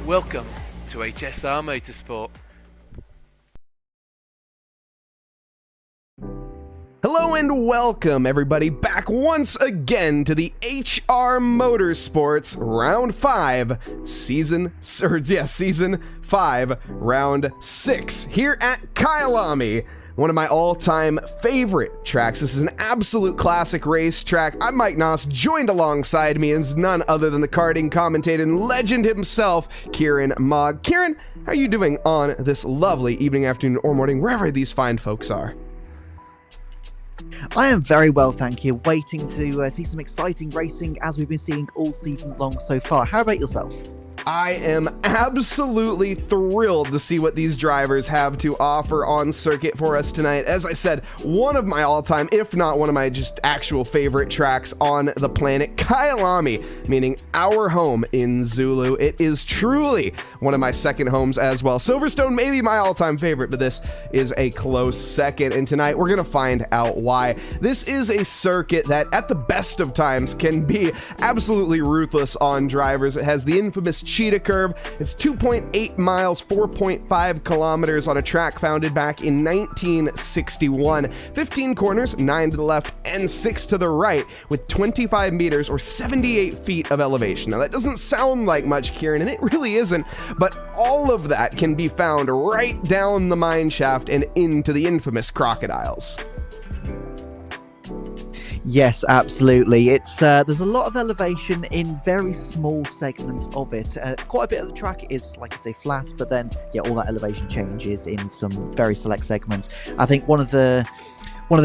Welcome to HSR Motorsport. Hello and welcome everybody back once again to the HR Motorsports Round 5 Season 5 Round 6 here at Kyalami. One of my all-time favorite tracks. This is an absolute classic race track. I'm Mike Noss. Joined alongside me is none other than the karting commentator and legend himself, Kieran Mogg. Kieran, how are you doing on this lovely evening, afternoon, or morning, wherever these fine folks are? I am very well, thank you. Waiting to see some exciting racing as we've been seeing all season long so far. How about yourself? I am absolutely thrilled to see what these drivers have to offer on circuit for us tonight. As I said, one of my all-time, if not one of my just actual favorite tracks on the planet, Kyalami, meaning our home in Zulu. It is truly one of my second homes as well. Silverstone may be my all-time favorite, but this is a close second, and tonight we're gonna find out why. This is a circuit that, at the best of times, can be absolutely ruthless on drivers. It has the infamous cheetah curve. It's 2.8 miles, 4.5 kilometers on a track founded back in 1961. 15 corners, 9 to the left and 6 to the right, with 25 meters or 78 feet of elevation. Now that doesn't sound like much, Kieran, and it really isn't, but all of that can be found right down the mine shaft and into the infamous crocodiles. Yes, absolutely. It's there's a lot of elevation in very small segments of it. Quite a bit of the track is, like I say, flat, but then yeah, all that elevation changes in some very select segments. I think one of the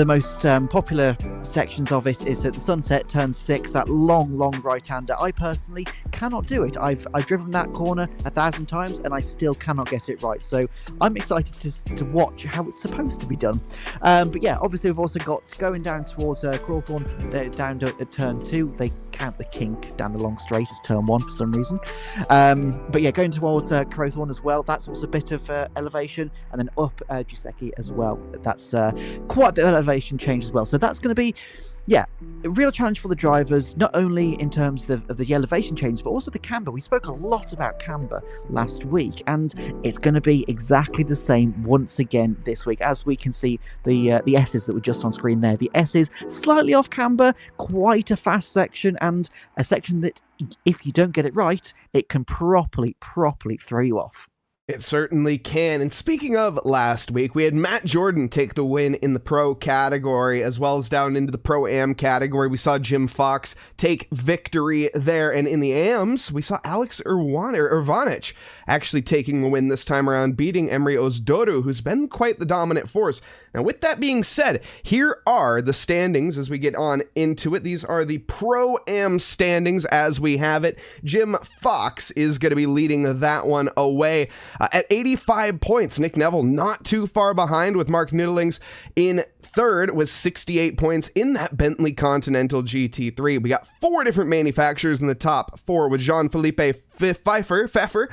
most popular sections of it is at the Sunset Turn 6, that long right-hander. I personally cannot do it. I've driven that corner 1,000 times and I still cannot get it right. So I'm excited to watch how it's supposed to be done. But yeah, obviously we've also got going down towards Crawthorne, down to Turn 2. They count the kink down the long straight as Turn 1 for some reason. But yeah, going towards Crawthorne as well, that's also a bit of elevation, and then up Giuseppe as well. That's quite a bit of elevation change as well. So that's going to be, yeah, a real challenge for the drivers, not only in terms of the elevation change, but also the camber. We spoke a lot about camber last week, and it's going to be exactly the same once again this week. As we can see, the S's that were just on screen there, the S's slightly off camber, quite a fast section, and a section that, if you don't get it right, it can properly throw you off. It certainly can. And speaking of last week, we had Matt Jordan take the win in the Pro category, as well as down into the Pro-Am category. We saw Jim Fox take victory there. And in the AMs, we saw Alex Irvanich actually taking the win this time around, beating Emre Özdoğdu, who's been quite the dominant force. Now, with that being said, here are the standings as we get on into it. These are the Pro-Am standings as we have it. Jim Fox is going to be leading that one away. At 85 points, Nick Neville not too far behind, with Mark Niddelings in third with 68 points in that Bentley Continental GT3. We got 4 different manufacturers in the top 4, with Jean-Philippe Pfeiffer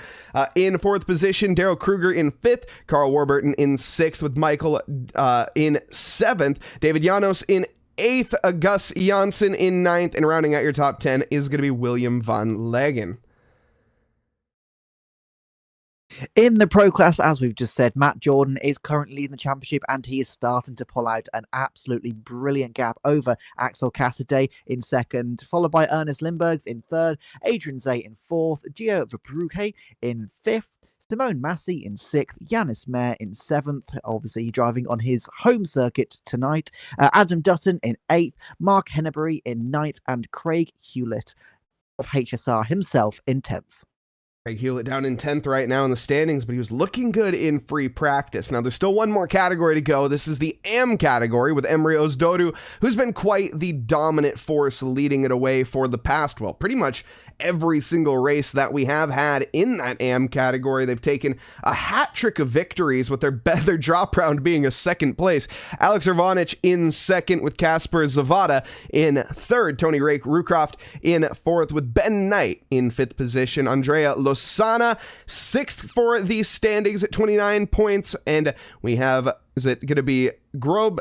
in 4th position, Daryl Kruger in 5th, Carl Warburton in 6th, with Michael in 7th, David Janos in 8th, Gus Janssen in 9th, and rounding out your top 10 is going to be William van Leggen. In the Pro class, as we've just said, Matt Jordan is currently leading the championship, and he is starting to pull out an absolutely brilliant gap over Axel Cassidy in 2nd, followed by Ernest Lindbergs in 3rd, Adrian Zay in 4th, Gio Verbrugge in 5th, Simone Massey in 6th, Yanis Mayer in 7th, obviously driving on his home circuit tonight, Adam Dutton in 8th, Mark Henneberry in 9th, and Craig Hewlett of HSR himself in 10th. Craig Hewlett down in 10th right now in the standings, but he was looking good in free practice. Now, there's still one more category to go. This is the AM category with Emre Özdoğdu, who's been quite the dominant force leading it away for the past, well, pretty much every single race that we have had in that AM category. They've taken a hat trick of victories, with their drop round being a 2nd place. Alex Irvanich in 2nd, with Kasper Zavada in 3rd, Tony Rucroft in 4th, with Ben Knight in 5th position, Andrea Losana 6th for these standings at 29 points, and we have, is it going to be Gross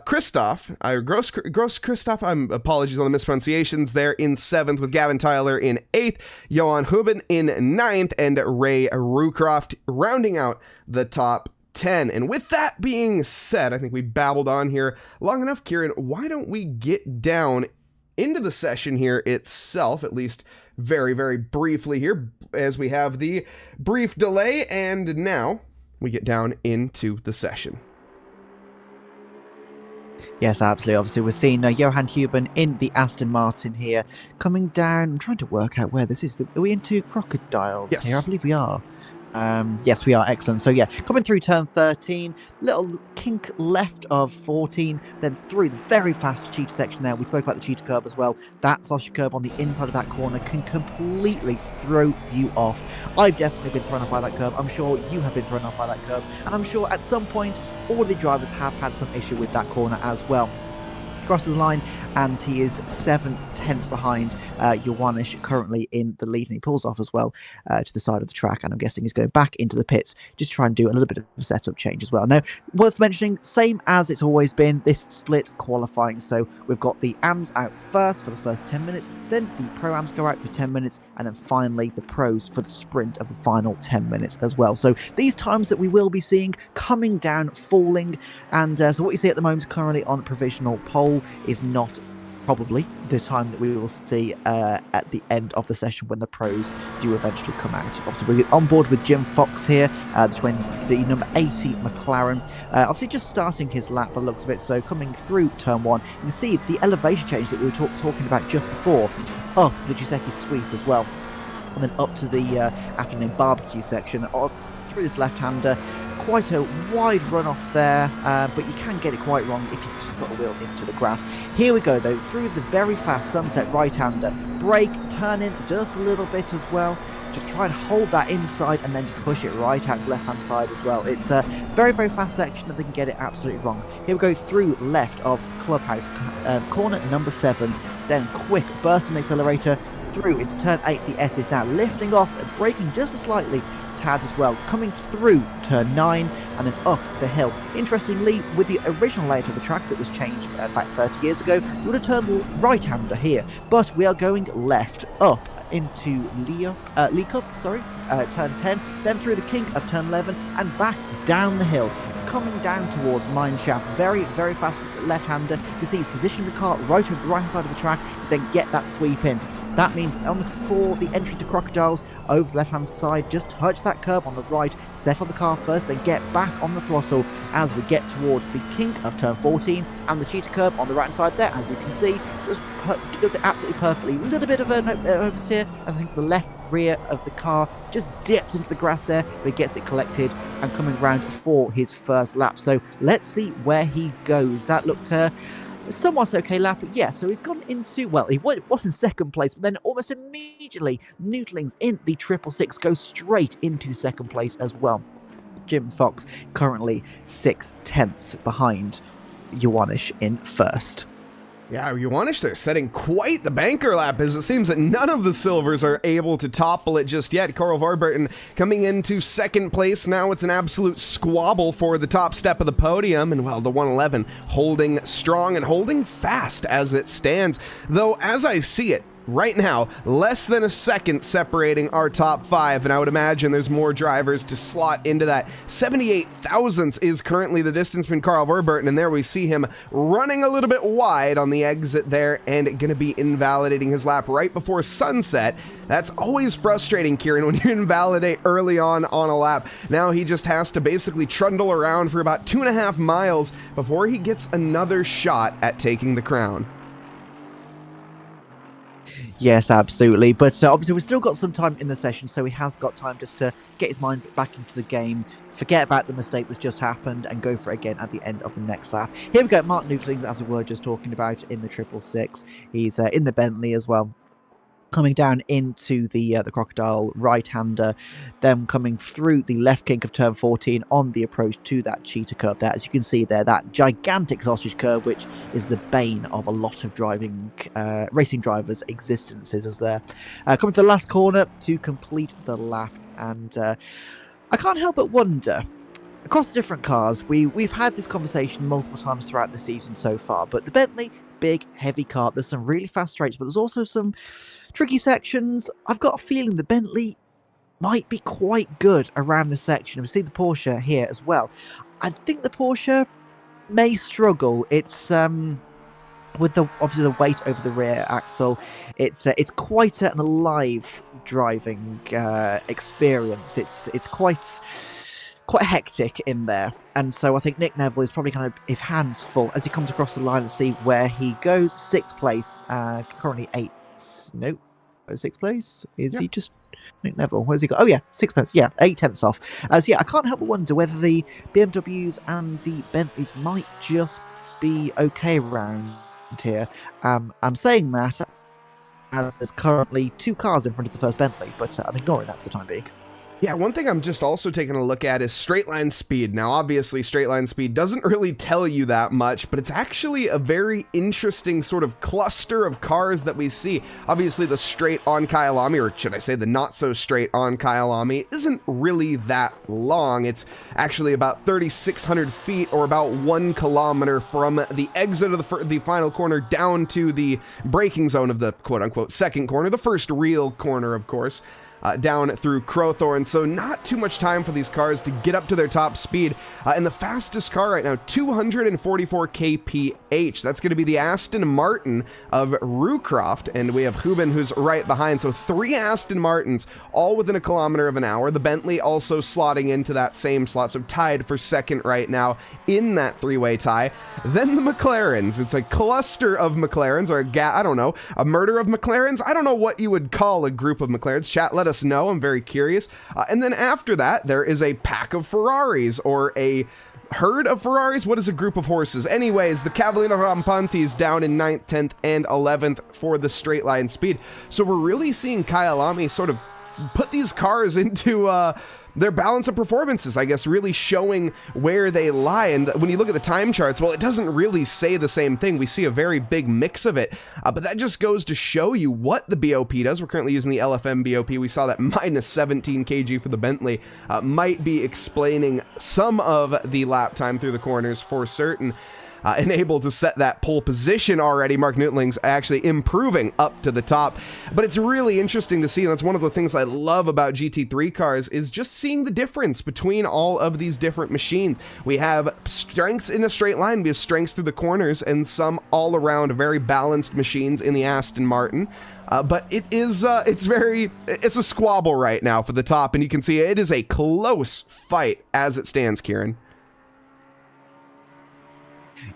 Christoph, apologies on the mispronunciations there, in 7th, with Gavin Tyler in 8th, Johan Huben in 9th, and Ray Rucroft rounding out the top 10. And with that being said, I think we babbled on here long enough. Kieran, why don't we get down into the session here itself, at least very, very briefly here, as we have the brief delay, and now we get down into the session. Yes, absolutely. Obviously, we're seeing Johan Huben in the Aston Martin here, coming down. I'm trying to work out where this is. Are we into crocodiles here? I believe we are. Yes, we are. Excellent. So yeah, coming through turn 13, little kink left of 14, then through the very fast cheetah section there. We spoke about the cheetah curb as well. That sausage curb on the inside of that corner can completely throw you off. I've definitely been thrown off by that curb. I'm sure you have been thrown off by that curb, and I'm sure at some point all the drivers have had some issue with that corner as well. Crosses the line, and he is 7/10 behind Ioannis currently in the lead, and he pulls off as well to the side of the track, and I'm guessing he's going back into the pits just to try and do a little bit of a setup change as well. Now, worth mentioning, same as it's always been, this split qualifying. So we've got the AMs out first for the first 10 minutes, then the Pro-Ams go out for 10 minutes, and then finally the Pros for the sprint of the final 10 minutes as well. So these times that we will be seeing coming down, falling, and so what you see at the moment currently on provisional pole is not probably the time that we will see at the end of the session when the Pros do eventually come out. Obviously, we're on board with Jim Fox here, the number 80 McLaren. Obviously, just starting his lap by the looks of it, so coming through turn 1. You can see the elevation change that we were talking about just before, up the Giuseppe sweep as well, and then up to the Appleton barbecue section, through this left-hander. Quite a wide runoff there, but you can get it quite wrong if you just put a wheel into the grass. Here we go though, through the very fast sunset right-hander. Brake, turn in just a little bit as well. Just try and hold that inside and then just push it right out the left-hand side as well. It's a very, very fast section and they can get it absolutely wrong. Here we go through left of Clubhouse, corner number 7, then quick burst on the accelerator through. It's turn 8, the S is now lifting off and braking just slightly tad as well, coming through turn 9 and then up the hill. Interestingly, with the original layout of the track that was changed about 30 years ago, you would have turned right-hander here, but we are going left up into turn 10, then through the kink of turn 11 and back down the hill, coming down towards Mineshaft. Very, very fast left-hander. You can see he's positioned the car right over the right side of the track, then get that sweep in. That means for the entry to Crocodiles, over the left-hand side, just touch that curb on the right, settle the car first, then get back on the throttle as we get towards the kink of turn 14, and the cheetah curb on the right side there, as you can see, does it absolutely perfectly. A little bit of an oversteer, I think the left rear of the car just dips into the grass there, but he gets it collected and coming round for his first lap. So let's see where he goes. That looked somewhat okay lap, but yeah, so he's gone into, well, he was in second place, but then almost immediately Noodlings in the 666 goes straight into second place as well. Jim Fox currently 6/10 behind Ioannis in first. Yeah, Ioannis there setting quite the banker lap, as it seems that none of the silvers are able to topple it just yet. Carl Warburton coming into second place. Now it's an absolute squabble for the top step of the podium, and well, the 111 holding strong and holding fast as it stands. Though, as I see it, right now, less than a second separating our top 5, and I would imagine there's more drivers to slot into that. 78 thousandths is currently the distance between Carl Warburton, and there we see him running a little bit wide on the exit there, and going to be invalidating his lap right before sunset. That's always frustrating, Kieran, when you invalidate early on a lap. Now he just has to basically trundle around for about 2.5 miles before he gets another shot at taking the crown. Yes, absolutely. But obviously we've still got some time in the session, so he has got time just to get his mind back into the game, forget about the mistake that's just happened, and go for it again at the end of the next lap. Here we go, Mark Noodlings, as we were just talking about, in the 666. He's in the Bentley as well, coming down into the Crocodile right-hander, then coming through the left kink of turn 14 on the approach to that cheetah curve there. As you can see there, that gigantic sausage curve, which is the bane of a lot of racing drivers' existences, is there. Coming to the last corner to complete the lap, and I can't help but wonder, across the different cars, we've had this conversation multiple times throughout the season so far, but the Bentley, big, heavy car, there's some really fast straights, but there's also some tricky sections. I've got a feeling the Bentley might be quite good around the section. We see the Porsche here as well. I think the Porsche may struggle. It's with obviously the weight over the rear axle. It's quite an alive driving experience. It's quite hectic in there, and so I think Nick Neville is probably going to his hands full as he comes across the line and see where he goes. 6th place, currently 6th place. Is he just Nick Neville? Where's he got? Oh yeah, 6th place. Yeah, 8/10 off. So yeah, I can't help but wonder whether the BMWs and the Bentleys might just be okay around here. I'm saying that as there's currently 2 cars in front of the first Bentley, but I'm ignoring that for the time being. Yeah, one thing I'm just also taking a look at is straight line speed. Now, obviously, straight line speed doesn't really tell you that much, but it's actually a very interesting sort of cluster of cars that we see. Obviously, the straight on Kyalami, or should I say the not so straight on Kyalami, isn't really that long. It's actually about 3,600 feet, or about 1 kilometer from the exit of the final corner down to the braking zone of the quote-unquote second corner, the first real corner, of course. Down through Crowthorne, so not too much time for these cars to get up to their top speed. And the fastest car right now, 244 kph. That's going to be the Aston Martin of Rucroft, and we have Huben who's right behind. So 3 Aston Martins, all within 1 kilometer of an hour. The Bentley also slotting into that same slot, so tied for second right now in that 3-way tie. Then the McLarens. It's a cluster of McLarens, or I don't know, a murder of McLarens. I don't know what you would call a group of McLarens. Chat, let us know. I'm very curious. And then after that, there is a pack of Ferraris, or a herd of Ferraris. What is a group of horses? Anyways, the Cavallino Rampantis down in 9th, 10th, and 11th for the straight line speed. So we're really seeing Kyalami sort of put these cars into their balance of performances, I guess, really showing where they lie. And when you look at the time charts, well, it doesn't really say the same thing. We see a very big mix of it, but that just goes to show you what the BOP does. We're currently using the LFM BOP. We saw that minus 17 kg for the Bentley might be explaining some of the lap time through the corners for certain. And able to set that pole position already. Mark Newtling's actually improving up to the top. But it's really interesting to see, and that's one of the things I love about GT3 cars, is just seeing the difference between all of these different machines. We have strengths in a straight line, we have strengths through the corners, and some all-around very balanced machines in the Aston Martin. But it is, it's a squabble right now for the top, and you can see it is a close fight as it stands, Kieran.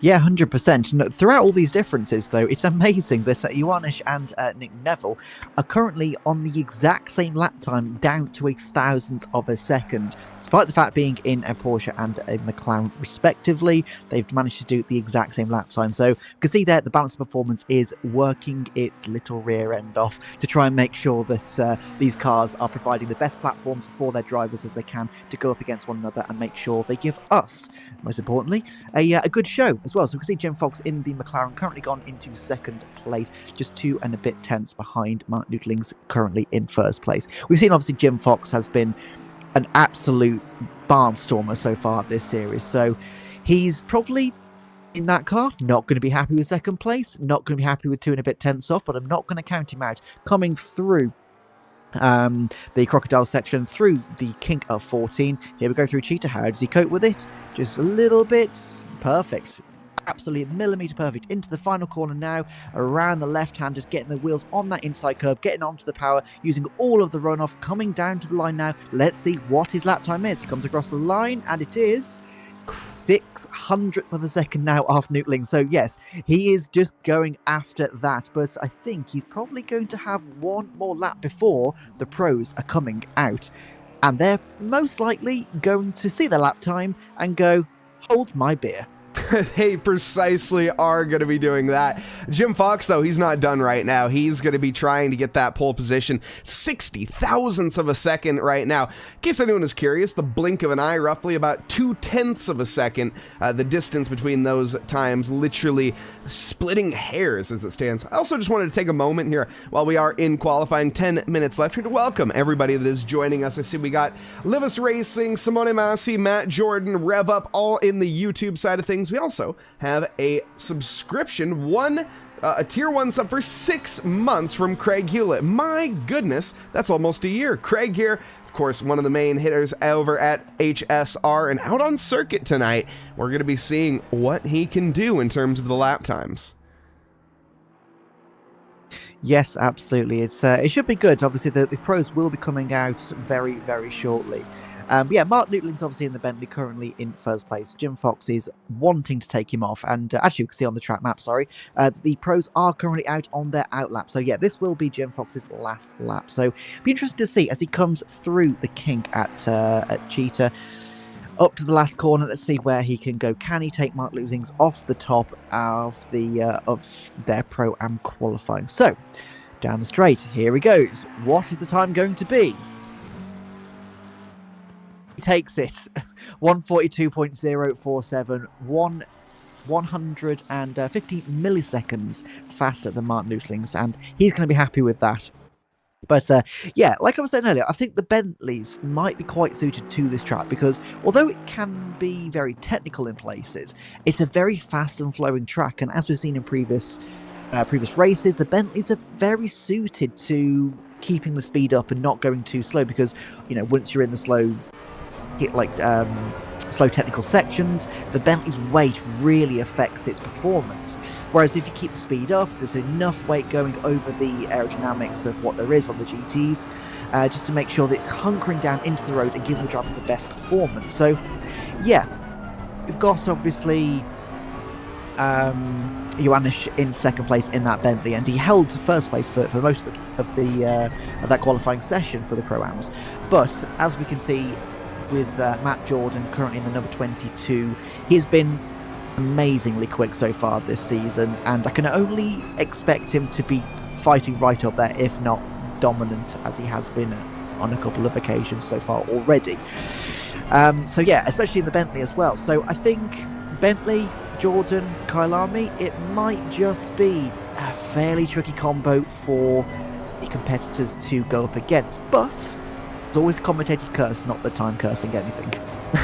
Yeah, 100%. Throughout all these differences, though, it's amazing that Ioannis and Nick Neville are currently on the exact same lap time, down to 1,000th of a second. Despite the fact being in a Porsche and a McLaren respectively, they've managed to do the exact same lap time. So you can see there the balance of performance is working its little rear end off to try and make sure that these cars are providing the best platforms for their drivers as they can to go up against one another and make sure they give us, most importantly, a good show as well. So we can see Jim Fox in the McLaren currently gone into second place, just 2 and a bit tenths behind Mark Newtling's currently in first place. We've seen obviously Jim Fox has been an absolute barnstormer so far this series, so he's probably in that car not going to be happy with second place, not going to be happy with 2 and a bit tenths off, but I'm not going to count him out. Coming through the crocodile section, through the kink of 14, here we go through Cheetah. How does he cope with it? Just a little bit. Perfect. Absolutely millimeter perfect into the final corner now, around the left hand, just getting the wheels on that inside curb, getting onto the power, using all of the runoff, coming down to the line now. Let's see what his lap time is. He comes across the line, and it is 600th of a second now off Newtling. So yes, he is just going after that, but I think he's probably going to have one more lap before the pros are coming out, and they're most likely going to see their lap time and go, hold my beer. They precisely are going to be doing that. Jim Fox, though, he's not done right now. He's going to be trying to get that pole position. 60 thousandths of a second right now. In case anyone is curious, the blink of an eye, roughly about 2/10ths of a second. The distance between those times, literally splitting hairs as it stands. I also just wanted to take a moment here while we are in qualifying, 10 minutes left here, to welcome everybody that is joining us. I see we got Livis Racing, Simone Massi, Matt Jordan, Rev Up, all in the YouTube side of things. We also have a subscription, a tier 1 sub for 6 months from Craig Hewlett. My goodness, that's almost a year. Craig here, of course, one of the main hitters over at HSR, and out on circuit tonight, we're going to be seeing what he can do in terms of the lap times. Yes, absolutely. It should be good. Obviously, the pros will be coming out very, very shortly. But yeah, Mark Newtling's obviously in the Bentley, currently in first place. Jim Fox is wanting to take him off, and actually you can see on the track map, the pros are currently out on their out lap. So yeah, this will be Jim Fox's last lap. So be interesting to see as he comes through the kink at Cheetah, up to the last corner. Let's see where he can go. Can he take Mark Newtling's off the top of their Pro-Am qualifying? So down the straight, here he goes. What is the time going to be? takes it. 142.047, 150 milliseconds faster than Martin Luttling's, and he's going to be happy with that. But yeah, like I was saying earlier, I think the Bentleys might be quite suited to this track because although it can be very technical in places, it's a very fast and flowing track, and as we've seen in previous races, the Bentleys are very suited to keeping the speed up and not going too slow because, you know, once you're in the slow technical sections, the Bentley's weight really affects its performance. Whereas if you keep the speed up, there's enough weight going over the aerodynamics of what there is on the GTs, just to make sure that it's hunkering down into the road and giving the driver the best performance. So, yeah, we've got obviously Ioannis in second place in that Bentley, and he held first place for most of that qualifying session for the Pro-Ams. But as we can see with Matt Jordan currently in the number 22, he's been amazingly quick so far this season, and I can only expect him to be fighting right up there, if not dominant, as he has been on a couple of occasions so far already. So yeah, especially in the Bentley as well. So I think Bentley, Jordan, Kyalami, it might just be a fairly tricky combo for the competitors to go up against, but it's always the commentator's curse, not the time cursing anything.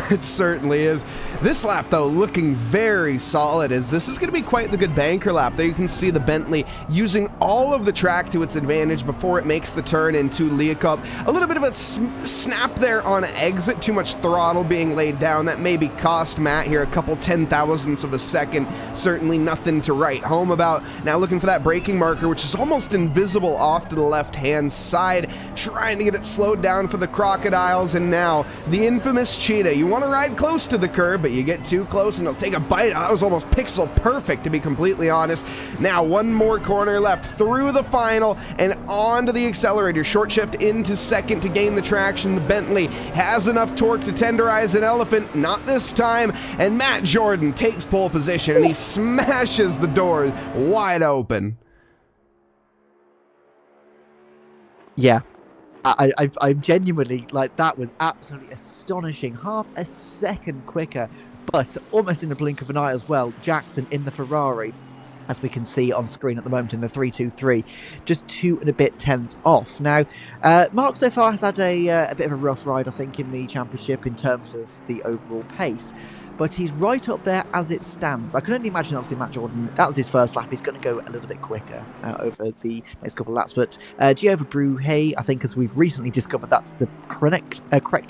It certainly is. This lap, though, looking very solid, as this is going to be quite the good banker lap. There you can see the Bentley using all of the track to its advantage before it makes the turn into Leacup. A little bit of a snap there on exit, too much throttle being laid down. That maybe cost Matt here a couple 10,000ths of a second. Certainly nothing to write home about. Now looking for that braking marker, which is almost invisible off to the left-hand side, trying to get it slowed down for the crocodiles, and now the infamous cheetah. You want to ride close to the curb, but you get too close and it'll take a bite. That was almost pixel perfect, to be completely honest. Now one more corner left through the final and onto the accelerator. Short shift into second to gain the traction. The Bentley has enough torque to tenderize an elephant. Not this time. And Matt Jordan takes pole position and he smashes the door wide open. Yeah. I'm genuinely, like, that was absolutely astonishing. Half a second quicker, but almost in a blink of an eye as well. Jackson in the Ferrari, as we can see on screen at the moment in the 323, just 2 and a bit tenths off. Now, Mark so far has had a bit of a rough ride, I think, in the championship in terms of the overall pace, but he's right up there as it stands. I can only imagine, obviously, Matt Jordan, that was his first lap. He's going to go a little bit quicker over the next couple of laps. But Gio Verbruche, I think, as we've recently discovered, that's the correct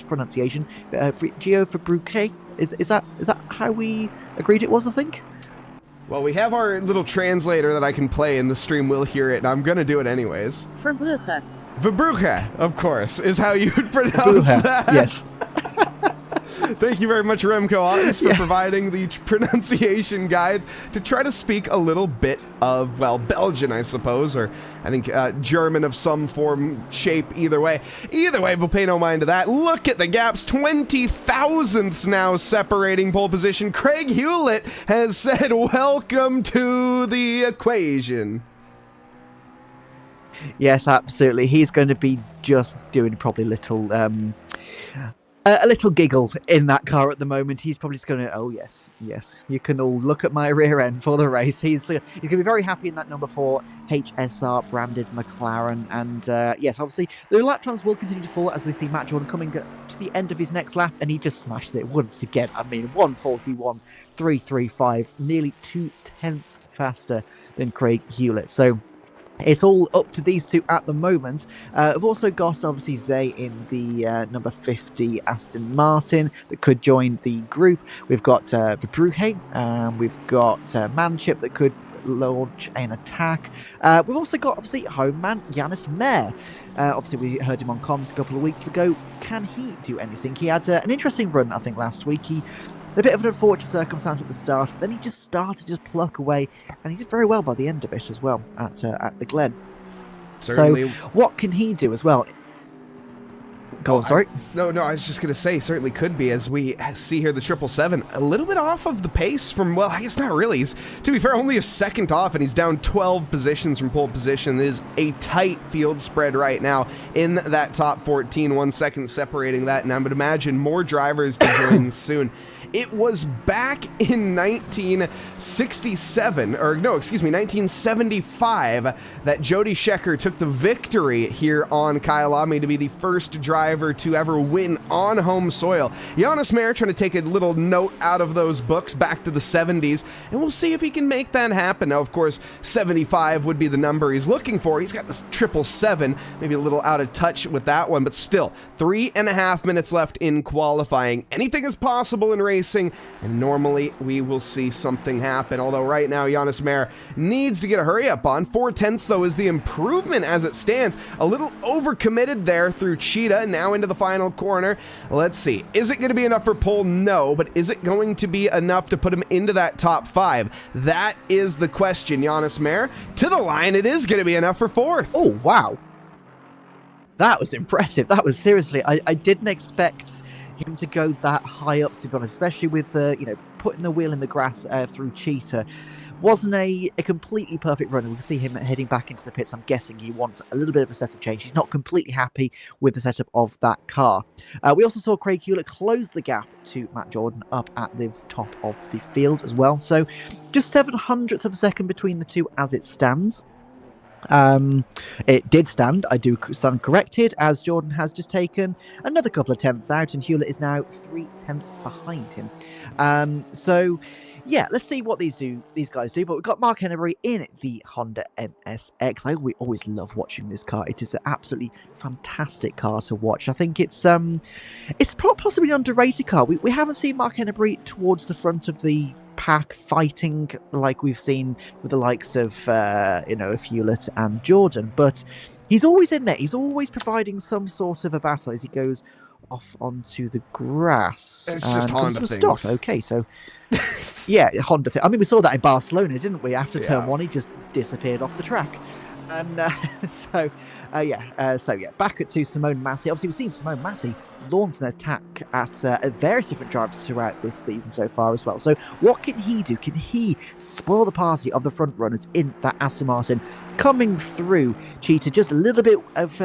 pronunciation. Gio Verbruche, is that how we agreed it was, I think? Well, we have our little translator that I can play, and the stream will hear it, and I'm going to do it anyways. Verbruche. Verbruche, of course, is how you would pronounce that. Yes. Thank you very much, Remco Ottens, for providing the pronunciation guide to try to speak a little bit of, well, Belgian, I suppose, or I think German of some form, shape, either way. Either way, we'll pay no mind to that. Look at the gaps, 20 thousandths now separating pole position. Craig Hewlett has said, welcome to the equation. Yes, absolutely. He's going to be just doing probably a little giggle in that car at the moment. He's probably just going to, oh yes, you can all look at my rear end for the race. He's going to be very happy in that number 4 HSR branded McLaren. And yes, obviously the lap times will continue to fall as we see Matt Jordan coming to the end of his next lap, and he just smashes it once again. I mean, 141.335, nearly 2 tenths faster than Craig Hewlett. So it's all up to these two at the moment. We've also got, obviously, Zay in the number 50 Aston Martin that could join the group. We've got Verbruche, we've got Manship that could launch an attack. We've also got, obviously, home man Yannis Mehr. Obviously, we heard him on comms a couple of weeks ago. Can he do anything? He had an interesting run, I think, last week. He a bit of an unfortunate circumstance at the start, but then he just started to just pluck away, and he did very well by the end of it as well at the Glen. Certainly. So what can he do as well? Go on, sorry. No, I was just going to say, certainly could be, as we see here the 777, a little bit off of the pace from, well, I guess not really. He's, to be fair, only a second off, and he's down 12 positions from pole position. It is a tight field spread right now in that top 14, 1 second separating that, and I would imagine more drivers to join soon. It was back in 1975, that Jody Scheckter took the victory here on Kyalami to be the first driver to ever win on home soil. Jonas Mayer trying to take a little note out of those books back to the 70s, and we'll see if he can make that happen. Now, of course, 75 would be the number he's looking for. He's got this 777, maybe a little out of touch with that one, but still, 3.5 minutes left in qualifying. Anything is possible in racing, and normally we will see something happen, although right now Jonas Mayer needs to get a hurry up on. 4/10 though is the improvement as it stands. A little overcommitted there through Cheetah, now into the final corner. Let's see, is it going to be enough for pole? No, but is it going to be enough to put him into that top 5? That is the question. Jonas Mayer to the line. It is going to be enough for 4th. Oh, wow. That was impressive. That was seriously, I didn't expect him to go that high up, to be honest, especially with putting the wheel in the grass through Cheetah. Wasn't a completely perfect run. We can see him heading back into the pits. I'm guessing he wants a little bit of a setup change. He's not completely happy with the setup of that car. We also saw Craig Hewlett close the gap to Matt Jordan up at the top of the field as well. So just 0.07 of a second between the two as it stands. It did stand, I do stand corrected, as Jordan has just taken another couple of tenths out, and Hewlett is now 3 tenths behind him. So yeah, let's see what these guys do. But we've got Mark Henneberry in the Honda NSX. We always love watching this car. It is an absolutely fantastic car to watch. I think it's possibly an underrated car. We haven't seen Mark Henneberry towards the front of the pack fighting like we've seen with the likes of Hewlett and Jordan, but he's always in there. He's always providing some sort of a battle as he goes off onto the grass. It's just Honda things. Stop. Okay, so yeah, Honda thing. I mean, we saw that in Barcelona, didn't we? After turn 1, he just disappeared off the track, and back to Simone Massey. Obviously, we've seen Simone Massey launch an attack at various different drivers throughout this season so far as well. So what can he do? Can he spoil the party of the front runners in that Aston Martin? Coming through Cheetah, just a little bit of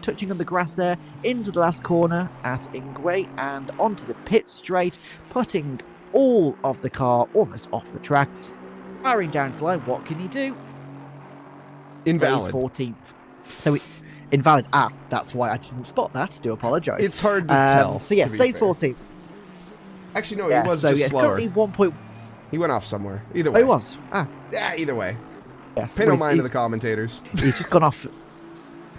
touching on the grass there, into the last corner at Ingwe and onto the pit straight, putting all of the car almost off the track. Firing down to the line, what can he do? Invalid. So he's 14th. So invalid. That's why I didn't spot that. Do apologise. It's hard to tell. So yeah, stays 14th. Actually, no, he was just slower. Currently 1 point. He went off somewhere. Either way. Oh, he was. Yeah, either way. Yes. Pay no mind to the commentators. He's just gone off.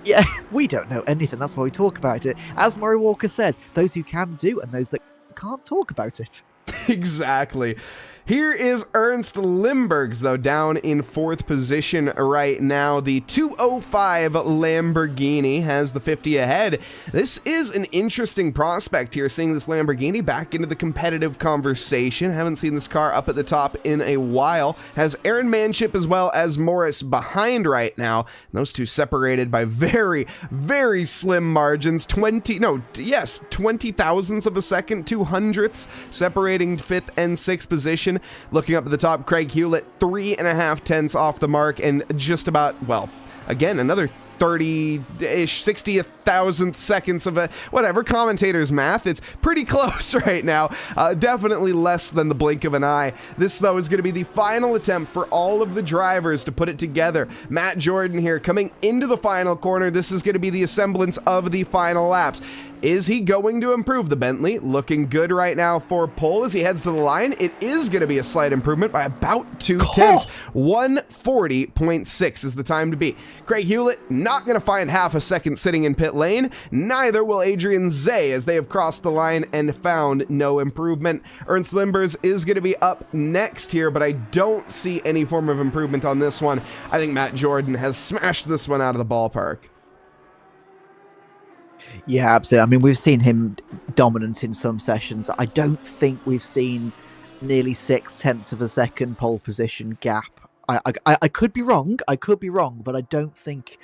Yeah, we don't know anything. That's why we talk about it. As Murray Walker says, those who can do and those that can't talk about it. Exactly. Here is Ernst Limburgs, though, down in 4th position right now. The 205 Lamborghini has the 50 ahead. This is an interesting prospect here, seeing this Lamborghini back into the competitive conversation. Haven't seen this car up at the top in a while. Has Aaron Manship as well as Morris behind right now. Those two separated by very, very slim margins. 20 thousandths of a second, 200ths separating 5th and 6th position. Looking up at the top, Craig Hewlett, 3.5 tenths off the mark, and just about, well, again, another 30-ish, 60,000 seconds of a whatever commentator's math. It's pretty close right now. Definitely less than the blink of an eye. This, though, is going to be the final attempt for all of the drivers to put it together. Matt Jordan here coming into the final corner. This is going to be the assemblance of the final laps. Is he going to improve? The Bentley looking good right now for pole as he heads to the line. It is going to be a slight improvement by about 2 tenths. 140.6 is the time to beat. Craig Hewlett not going to find half a second sitting in pit lane. Neither will Adrian Zay, as they have crossed the line and found no improvement. Ernst Limbers is going to be up next here, but I don't see any form of improvement on this one. I think Matt Jordan has smashed this one out of the ballpark. Yeah, absolutely. I mean, we've seen him dominant in some sessions. I don't think we've seen nearly 6 tenths of a second pole position gap. I could be wrong. But I don't think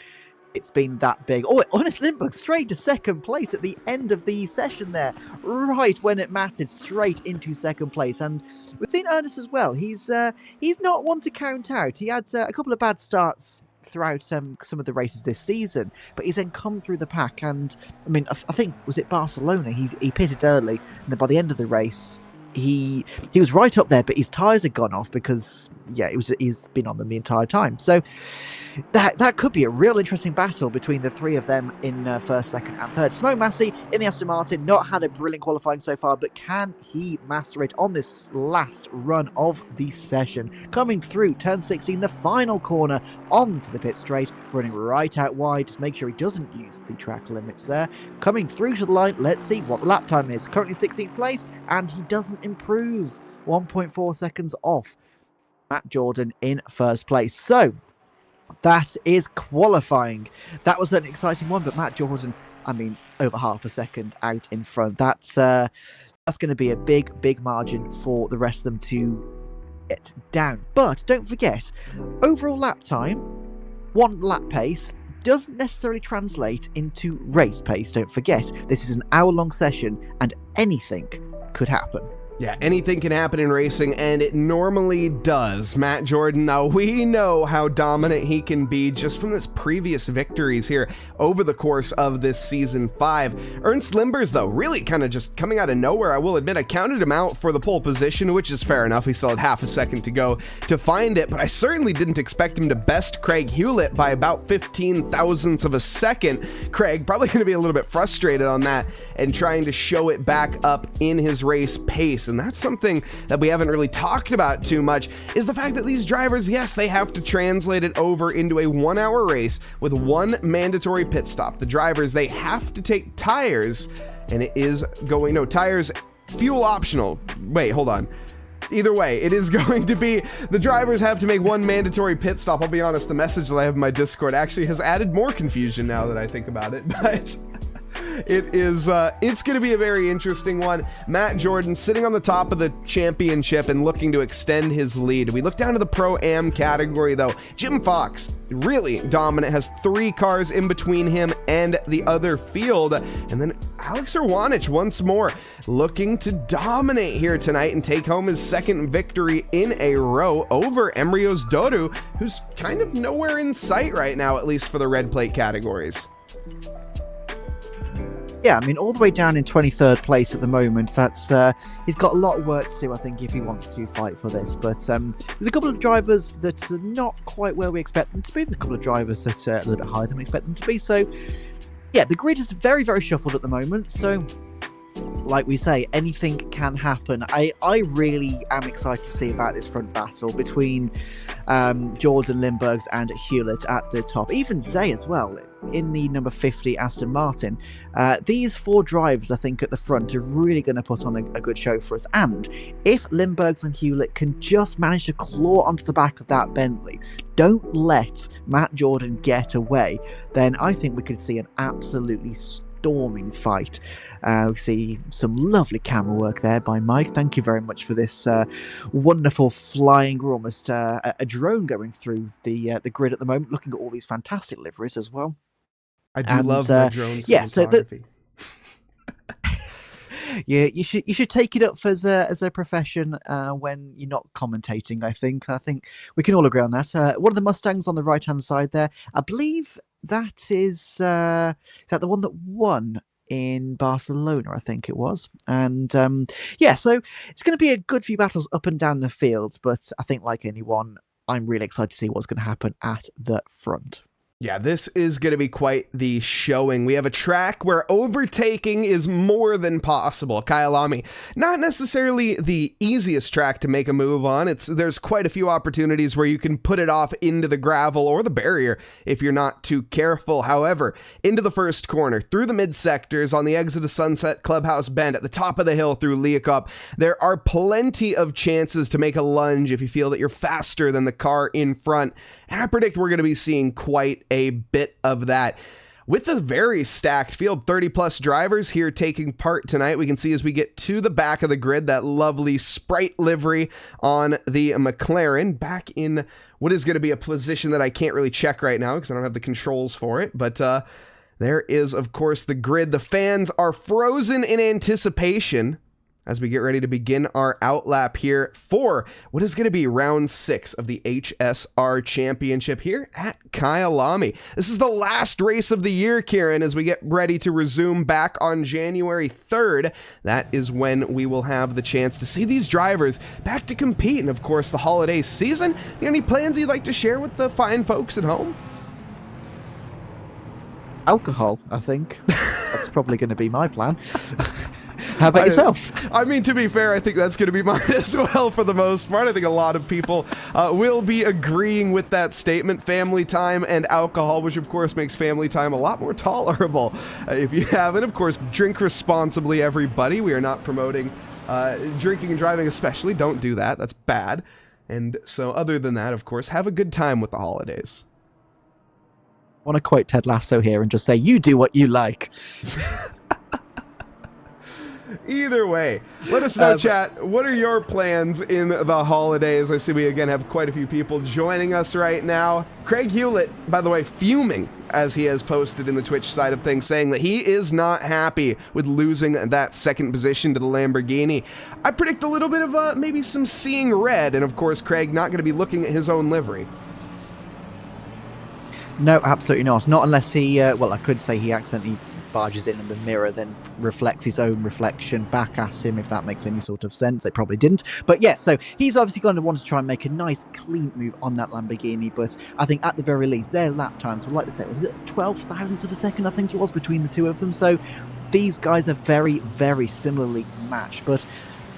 It's been that big. Oh, Honest Lindbergh straight to second place at the end of the session there, right when it mattered, straight into second place. And we've seen Ernest as well. He's not one to count out. He had a couple of bad starts throughout some of the races this season, but he's then come through the pack. And I mean, I think, was it Barcelona? He pitted early, and then by the end of the race, he was right up there, but his tyres had gone off because he's been on them the entire time. So that could be a real interesting battle between the three of them in first, second and third. Simone Massey in the Aston Martin, not had a brilliant qualifying so far, but can he master it on this last run of the session? Coming through turn 16, the final corner, onto the pit straight, running right out wide to make sure he doesn't use the track limits there. Coming through to the line, let's see what the lap time is. Currently 16th place, and he doesn't improve. 1.4 seconds off Matt Jordan in first place. So that is qualifying. That was an exciting one, but Matt Jordan, I mean, over half a second out in front. That's going to be a big margin for the rest of them to get down. But don't forget, overall lap time, one lap pace, doesn't necessarily translate into race pace. Don't forget, this is an hour-long session, and anything could happen. Yeah, anything can happen in racing, and it normally does. Matt Jordan, now we know how dominant he can be just from his previous victories here over the course of this Season 5. Ernst Limbers, though, really kind of just coming out of nowhere. I will admit, I counted him out for the pole position, which is fair enough. He still had half a second to go to find it, but I certainly didn't expect him to best Craig Hewlett by about 15 thousandths of a second. Craig probably going to be a little bit frustrated on that and trying to show it back up in his race pace. And that's something that we haven't really talked about too much, is the fact that these drivers, yes, they have to translate it over into a 1 hour race with one mandatory pit stop. The drivers, they have to take tires, and it is going, no, tires, fuel optional. Wait, hold on. Either way, it is going to be, the drivers have to make one mandatory pit stop. I'll be honest, the message that I have in my Discord actually has added more confusion now that I think about it, but it's going to be a very interesting one. Matt Jordan sitting on the top of the championship and looking to extend his lead. We look down to the Pro-Am category, though. Jim Fox, really dominant, has 3 cars in between him and the other field. And then Alex Irwanich once more looking to dominate here tonight and take home his second victory in a row over Emrios Dodu, who's kind of nowhere in sight right now, at least for the red plate categories. Yeah, I mean, all the way down in 23rd place at the moment. That's he's got a lot of work to do, I think, if he wants to fight for this. But there's a couple of drivers that are not quite where we expect them to be. There's a couple of drivers that are a little bit higher than we expect them to be. So, yeah, the grid is very, very shuffled at the moment. So, like we say, anything can happen. I really am excited to see about this front battle between Jordan, Lindberghs and Hewlett at the top. Even Zay as well, in the number 50 Aston Martin. These 4 drivers, I think, at the front are really going to put on a good show for us. And if Lindberghs and Hewlett can just manage to claw onto the back of that Bentley, don't let Matt Jordan get away, then I think we could see an absolutely storming fight. We see some lovely camera work there by Mike. Thank you very much for this wonderful flying. We're almost a drone going through the grid at the moment, looking at all these fantastic liveries as well. I do love my drones. Yeah, so yeah, you should take it up as a profession when you're not commentating. I think we can all agree on that. One of the Mustangs on the right hand side there, I believe that is that the one that won in Barcelona, I think it was. And yeah, so it's going to be a good few battles up and down the fields, but I think, like anyone, I'm really excited to see what's going to happen at the front. Yeah, this is going to be quite the showing. We have a track where overtaking is more than possible. Kyalami, not necessarily the easiest track to make a move on. There's quite a few opportunities where you can put it off into the gravel or the barrier if you're not too careful. However, into the first corner, through the mid sectors, on the exit of Sunset Clubhouse Bend, at the top of the hill through Leacup, there are plenty of chances to make a lunge if you feel that you're faster than the car in front. And I predict we're going to be seeing quite a bit of that. with a very stacked field, 30 plus drivers here taking part tonight. We can see as we get to the back of the grid, that lovely Sprite livery on the McLaren back in what is going to be a position that I can't really check right now because I don't have the controls for it. But there is, of course, the grid. The fans are frozen in anticipation as we get ready to begin our outlap here for what is going to be round 6 of the HSR Championship here at Kyalami. This is the last race of the year, Kieran, as we get ready to resume back on January 3rd. That is when we will have the chance to see these drivers back to compete. And of course, the holiday season. Any plans you'd like to share with the fine folks at home? Alcohol, I think. That's probably going to be my plan. How about yourself? I mean, to be fair, I think that's going to be mine as well for the most part. I think a lot of people will be agreeing with that statement. Family time and alcohol, which of course makes family time a lot more tolerable. If you haven't, of course, drink responsibly, everybody. We are not promoting drinking and driving especially. Don't do that. That's bad. And so other than that, of course, have a good time with the holidays. I want to quote Ted Lasso here and just say, you do what you like. Either way, let us know, chat. What are your plans in the holidays? I see we again have quite a few people joining us right now. Craig Hewlett, by the way, fuming as he has posted in the Twitch side of things, saying that he is not happy with losing that second position to the Lamborghini. I predict a little bit of maybe some seeing red, and of course, Craig not going to be looking at his own livery. No, absolutely not. Not unless he, well, I could say he accidentally barges in the mirror, then reflects his own reflection back at him, if that makes any sort of sense. It probably didn't. But yeah, so he's obviously going to want to try and make a nice, clean move on that Lamborghini. But I think at the very least, their lap times, would like to say, was it 12 thousandths of a second, I think it was, between the two of them. So these guys are very, very similarly matched. But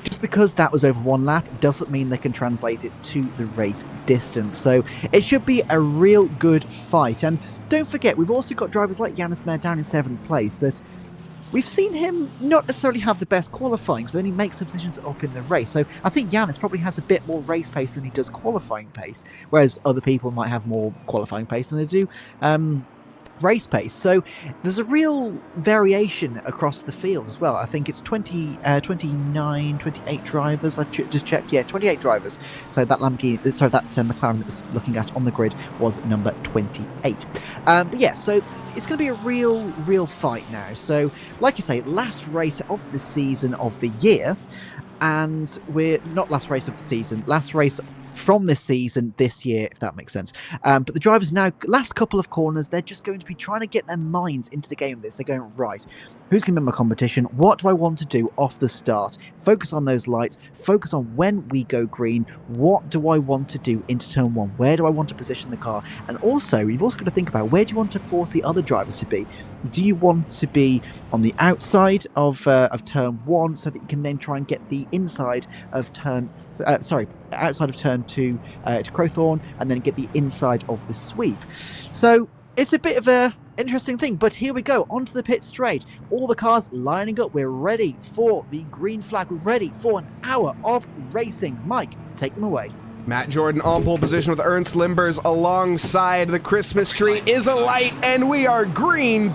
just because that was over one lap doesn't mean they can translate it to the race distance. So it should be a real good fight. And don't forget, we've also got drivers like Yannis Mayer down in 7th place that we've seen him not necessarily have the best qualifying, but then he makes some positions up in the race. So I think Yannis probably has a bit more race pace than he does qualifying pace, whereas other people might have more qualifying pace than they do race pace. So there's a real variation across the field as well. I think it's 29, 28 drivers. I've just checked. Yeah, 28 drivers. So that Lamborghini, sorry, that McLaren that was looking at on the grid was number 28. But yeah, so it's going to be a real fight now. So like you say, last race of the season of the year, and we're not last race of the season, last race from this season, this year, if that makes sense. But the drivers now, last couple of corners, they're just going to be trying to get their minds into the game of this. They're going, right, who's going to be my competition? What do I want to do off the start? Focus on those lights. Focus on when we go green. What do I want to do into turn 1? Where do I want to position the car? And also, you've also got to think about, where do you want to force the other drivers to be? Do you want to be on the outside of turn 1 so that you can then try and get the inside of outside of turn 2 to Crowthorne, and then get the inside of the sweep? So it's a bit of a interesting thing, but here we go, onto the pit straight. All the cars lining up. We're ready for the green flag. We're ready for an hour of racing. Mike, take them away. Matt Jordan on pole position with Ernst Limbers alongside the Christmas tree is alight, and we are green,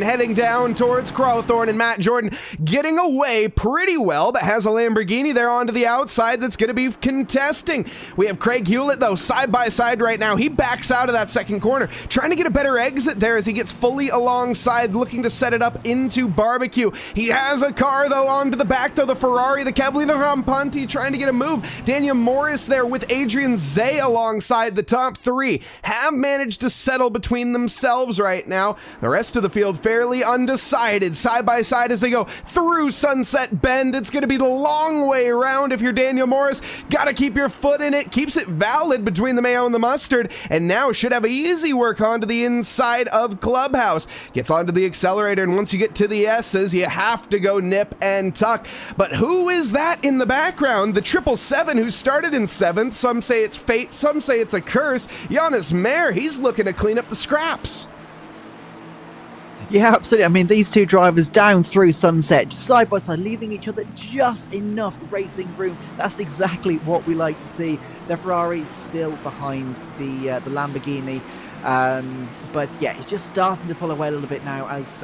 heading down towards Crowthorne, and Matt Jordan getting away pretty well, but has a Lamborghini there onto the outside that's going to be contesting. We have Craig Hewlett, though, side by side right now. He backs out of that second corner, trying to get a better exit there as he gets fully alongside, looking to set it up into barbecue. He has a car, though, onto the back, though, the Ferrari, the Cavallino Rampanti, trying to get a move. Daniel Morris there with Adrian Zay alongside. The top 3 have managed to settle between themselves right now. The rest of the field fairly undecided, side by side as they go through Sunset Bend. It's going to be the long way around if you're Daniel Morris. Got to keep your foot in it. Keeps it valid between the mayo and the mustard, and now should have easy work onto the inside of Clubhouse. Gets onto the accelerator, and once you get to the S's, you have to go nip and tuck. But who is that in the background? The 777 who started in 7th. Some say it's fate, some say it's a curse. Yannis Mayer, he's looking to clean up the scraps. Yeah, absolutely. I mean, these two drivers down through Sunset, side by side, leaving each other just enough racing room. That's exactly what we like to see. The Ferrari still behind the Lamborghini. But yeah, it's just starting to pull away a little bit now as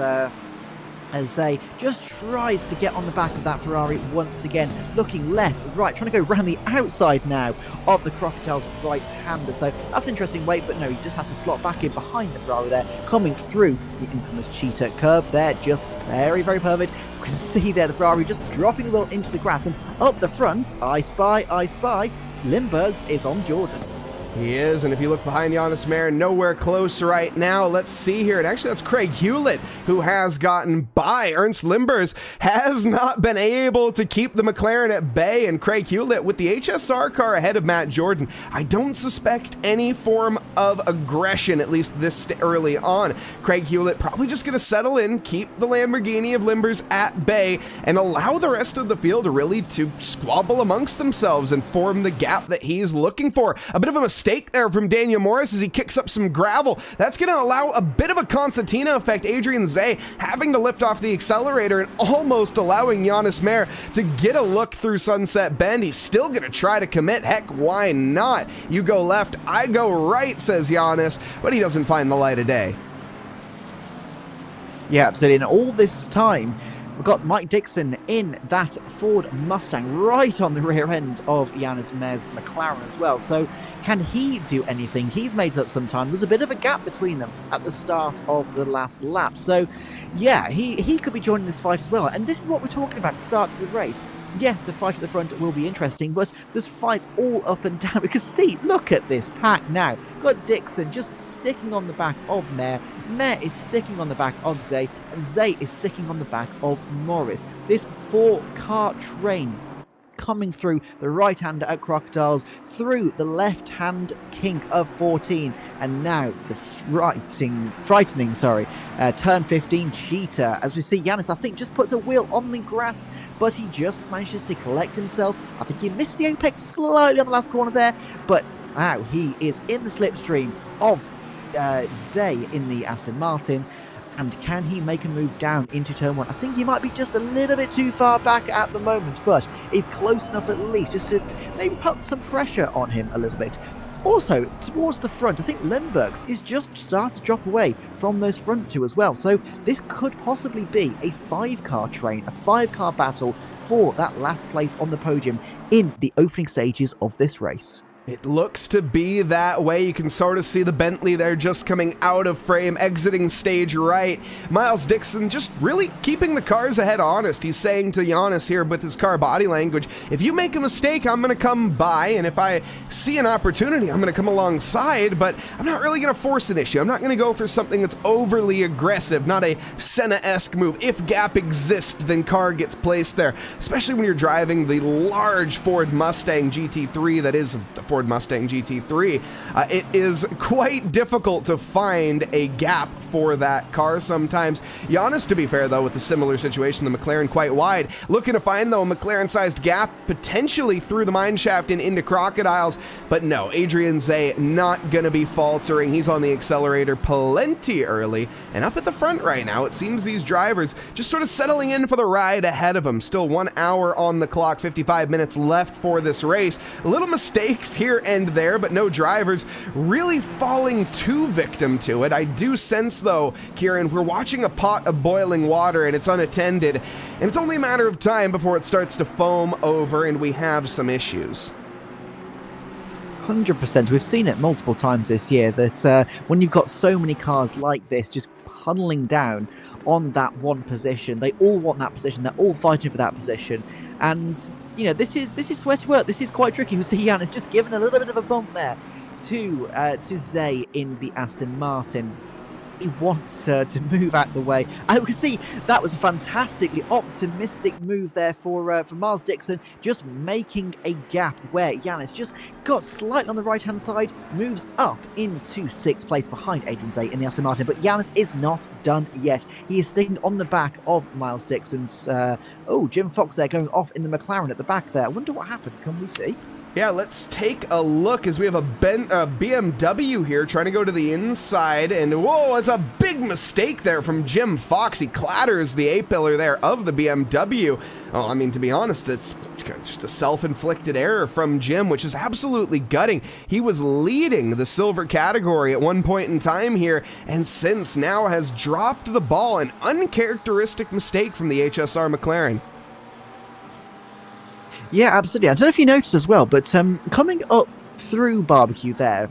Zay just tries to get on the back of that Ferrari once again, looking left, right, trying to go around the outside now of the Crocodile's right-hander. So that's an interesting weight, but no, he just has to slot back in behind the Ferrari there, coming through the infamous cheetah curve there, just very, very perfect. You can see there the Ferrari just dropping the wheel into the grass, and up the front, I spy, Limburgs is on Jordan. He is, and if you look behind Jonas Mayer, nowhere close right now. Let's see here. And actually, that's Craig Hewlett who has gotten by. Ernst Limbers has not been able to keep the McLaren at bay, and Craig Hewlett with the HSR car ahead of Matt Jordan. I don't suspect any form of aggression, at least this early on. Craig Hewlett probably just going to settle in, keep the Lamborghini of Limbers at bay, and allow the rest of the field really to squabble amongst themselves and form the gap that he's looking for. A bit of a mistake there from Daniel Morris as he kicks up some gravel. That's going to allow a bit of a concertina effect. Adrian Zay having to lift off the accelerator and almost allowing Jonas Mayer to get a look through Sunset Bend. He's still going to try to commit. Heck, why not? You go left, I go right, says Jonas, but he doesn't find the light of day. Yeah, absolutely. And all this time, we've got Mike Dixon in that Ford Mustang right on the rear end of Jonas Mayer's McLaren as well. So can he do anything? He's made up some time. There's a bit of a gap between them at the start of the last lap. So yeah, he could be joining this fight as well. And this is what we're talking about at the start of the race. Yes, the fight at the front will be interesting, but there's fights all up and down. Because see, look at this pack now. Got Dixon just sticking on the back of Mayer. Mayer is sticking on the back of Zay, and Zay is sticking on the back of Morris. This 4-car train coming through the right-hander at Crocodiles, through the left-hand kink of 14, and now the frightening turn 15 cheetah. As we see, Jonas, I think, just puts a wheel on the grass, but he just manages to collect himself. I think he missed the apex slightly on the last corner there, but now he is in the slipstream of Zay in the Aston Martin. And can he make a move down into turn 1? I think he might be just a little bit too far back at the moment, but he's close enough at least just to maybe put some pressure on him a little bit. Also, towards the front, I think Limburgs is just starting to drop away from those front two as well. So this could possibly be a 5-car train, a 5-car battle for that last place on the podium in the opening stages of this race. It looks to be that way. You can sort of see the Bentley there just coming out of frame, exiting stage right. Miles Dixon just really keeping the cars ahead honest. He's saying to Jonas here with his car body language, if you make a mistake, I'm going to come by, and if I see an opportunity, I'm going to come alongside, but I'm not really going to force an issue. I'm not going to go for something that's overly aggressive, not a Senna-esque move. If gap exists, then car gets placed there, especially when you're driving the large Ford Mustang GT3 that is the Ford Mustang GT3. It is quite difficult to find a gap for that car sometimes. Jonas, to be fair though, with a similar situation, the McLaren quite wide, looking to find though a McLaren-sized gap potentially through the mine shaft and into Crocodiles, but no, Adrian Zay not gonna be faltering. He's on the accelerator plenty early, and up at the front right now, it seems these drivers just sort of settling in for the ride ahead of them. Still 1 hour on the clock, 55 minutes left for this race. Little mistakes here and there, but no drivers really falling too victim to it. I do sense though, Kieran, we're watching a pot of boiling water and it's unattended, and it's only a matter of time before it starts to foam over and we have some issues. 100%. We've seen it multiple times this year that when you've got so many cars like this just tunneling down on that one position, they all want that position, they're all fighting for that position, and you know, this is sweaty work. This is quite tricky. We see Jonas just giving a little bit of a bump there to Zay in the Aston Martin. He wants to move out the way. And we can see that was a fantastically optimistic move there for Miles Dixon, just making a gap where Jonas just got slightly on the right-hand side, moves up into 6th place behind Adrian Zay in the Aston Martin. But Jonas is not done yet. He is sticking on the back of Miles Dixon's... Jim Fox there going off in the McLaren at the back there. I wonder what happened. Can we see? Yeah, let's take a look as we have a BMW here trying to go to the inside, and whoa, it's a big mistake there from Jim Fox. He clatters the A-pillar there of the BMW. Oh, I mean, to be honest, it's just a self-inflicted error from Jim, which is absolutely gutting. He was leading the silver category at one point in time here, and since now has dropped the ball. An uncharacteristic mistake from the HSR McLaren. Yeah, absolutely. I don't know if you noticed as well, but coming up through barbecue there,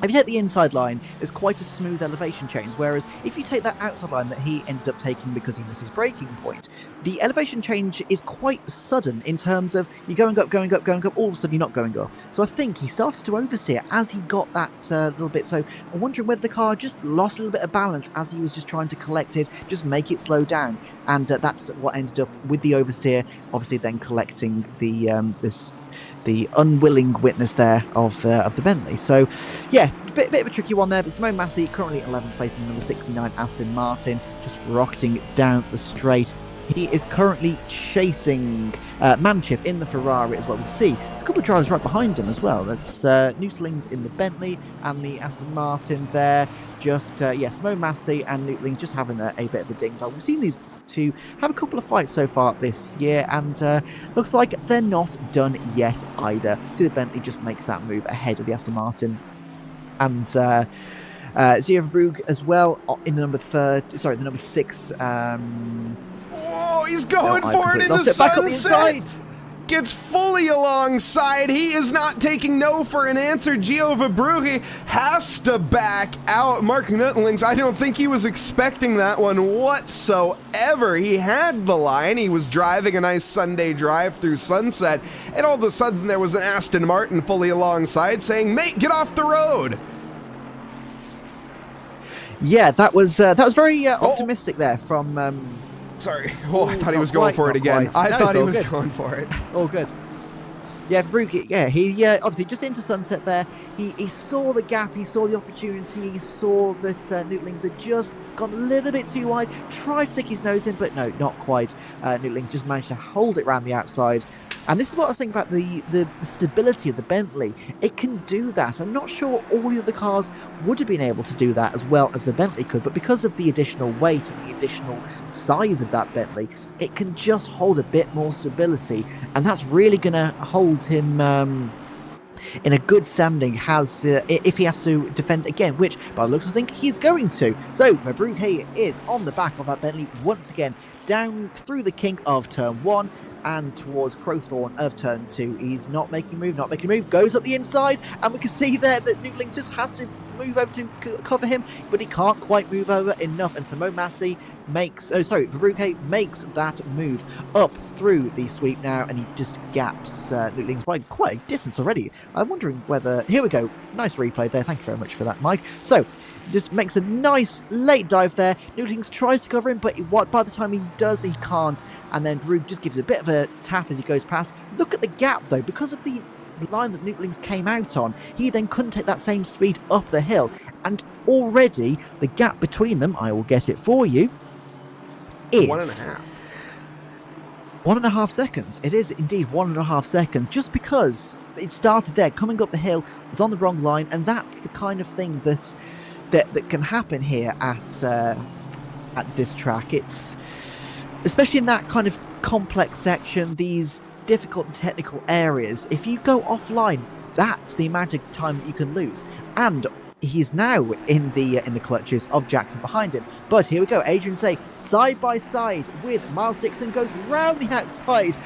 if you take the inside line, there's quite a smooth elevation change, whereas if you take that outside line that he ended up taking because he missed his braking point, the elevation change is quite sudden in terms of you're going up, going up, going up, all of a sudden you're not going up. So I think he started to oversteer as he got that little bit. So I'm wondering whether the car just lost a little bit of balance as he was just trying to collect it, just make it slow down. And that's what ended up with the oversteer, obviously then collecting the unwilling witness there of the Bentley. So, yeah, bit of a tricky one there, but Simone Massey currently 11th place in the number 69 Aston Martin, just rocketing down the straight. He is currently chasing Manchip in the Ferrari as well. We see a couple of drivers right behind him as well. That's Newtlings in the Bentley and the Aston Martin there. Just, Simone Massey and Newtlings just having a bit of a ding-dong. We've seen these two have a couple of fights so far this year, and looks like they're not done yet either. See, the Bentley just makes that move ahead of the Aston Martin. And Zierbrug as well in the number the number 6. Whoa, he's going for it in the sunset. Back up the inside. Gets fully alongside. He is not taking no for an answer. Gio Verbrugge has to back out. Mark Nuttlings, I don't think he was expecting that one whatsoever. He had the line. He was driving a nice Sunday drive through sunset, and all of a sudden there was an Aston Martin fully alongside saying, "Mate, get off the road." Yeah, that was very optimistic there from... Sorry. Oh, I thought he was going for it again. I thought he was going for it. All good. Yeah, Verbrugge, he obviously just into sunset there. He saw the gap, he saw the opportunity, he saw that Newtlings had just gone a little bit too wide, tried to stick his nose in, but no, not quite. Newtlings just managed to hold it around the outside. And this is what I was saying about the stability of the Bentley. It can do that. I'm not sure all the other cars would have been able to do that as well as the Bentley could, but because of the additional weight and the additional size of that Bentley, it can just hold a bit more stability, and that's really going to hold him in a good standing if he has to defend again, which by the looks I think he's going to. So Verbrugge is on the back of that Bentley once again, down through the kink of turn 1 and towards Crowthorne of turn 2. He's not making a move, goes up the inside, and we can see there that Newtlings just has to move over to cover him, but he can't quite move over enough, and Simone Massey Verbrugge makes that move up through the sweep now, and he just gaps Newtlings by quite a distance already. I'm wondering whether... Here we go. Nice replay there. Thank you very much for that, Mike. So, just makes a nice late dive there. Newtlings tries to cover him, but by the time he does, he can't. And then Verbrugge just gives a bit of a tap as he goes past. Look at the gap, though. Because of the line that Newtlings came out on, he then couldn't take that same speed up the hill. And already, the gap between them, I will get it for you, is 1.5. 1.5 seconds. It is indeed 1.5 seconds, just because it started there, coming up the hill, was on the wrong line, and that's the kind of thing that can happen here at this track. It's especially in that kind of complex section, these difficult and technical areas. If you go offline, that's the amount of time that you can lose. And he's now in the clutches of Jackson behind him. But here we go, Adrian Say side by side with Miles Dixon, goes round the outside.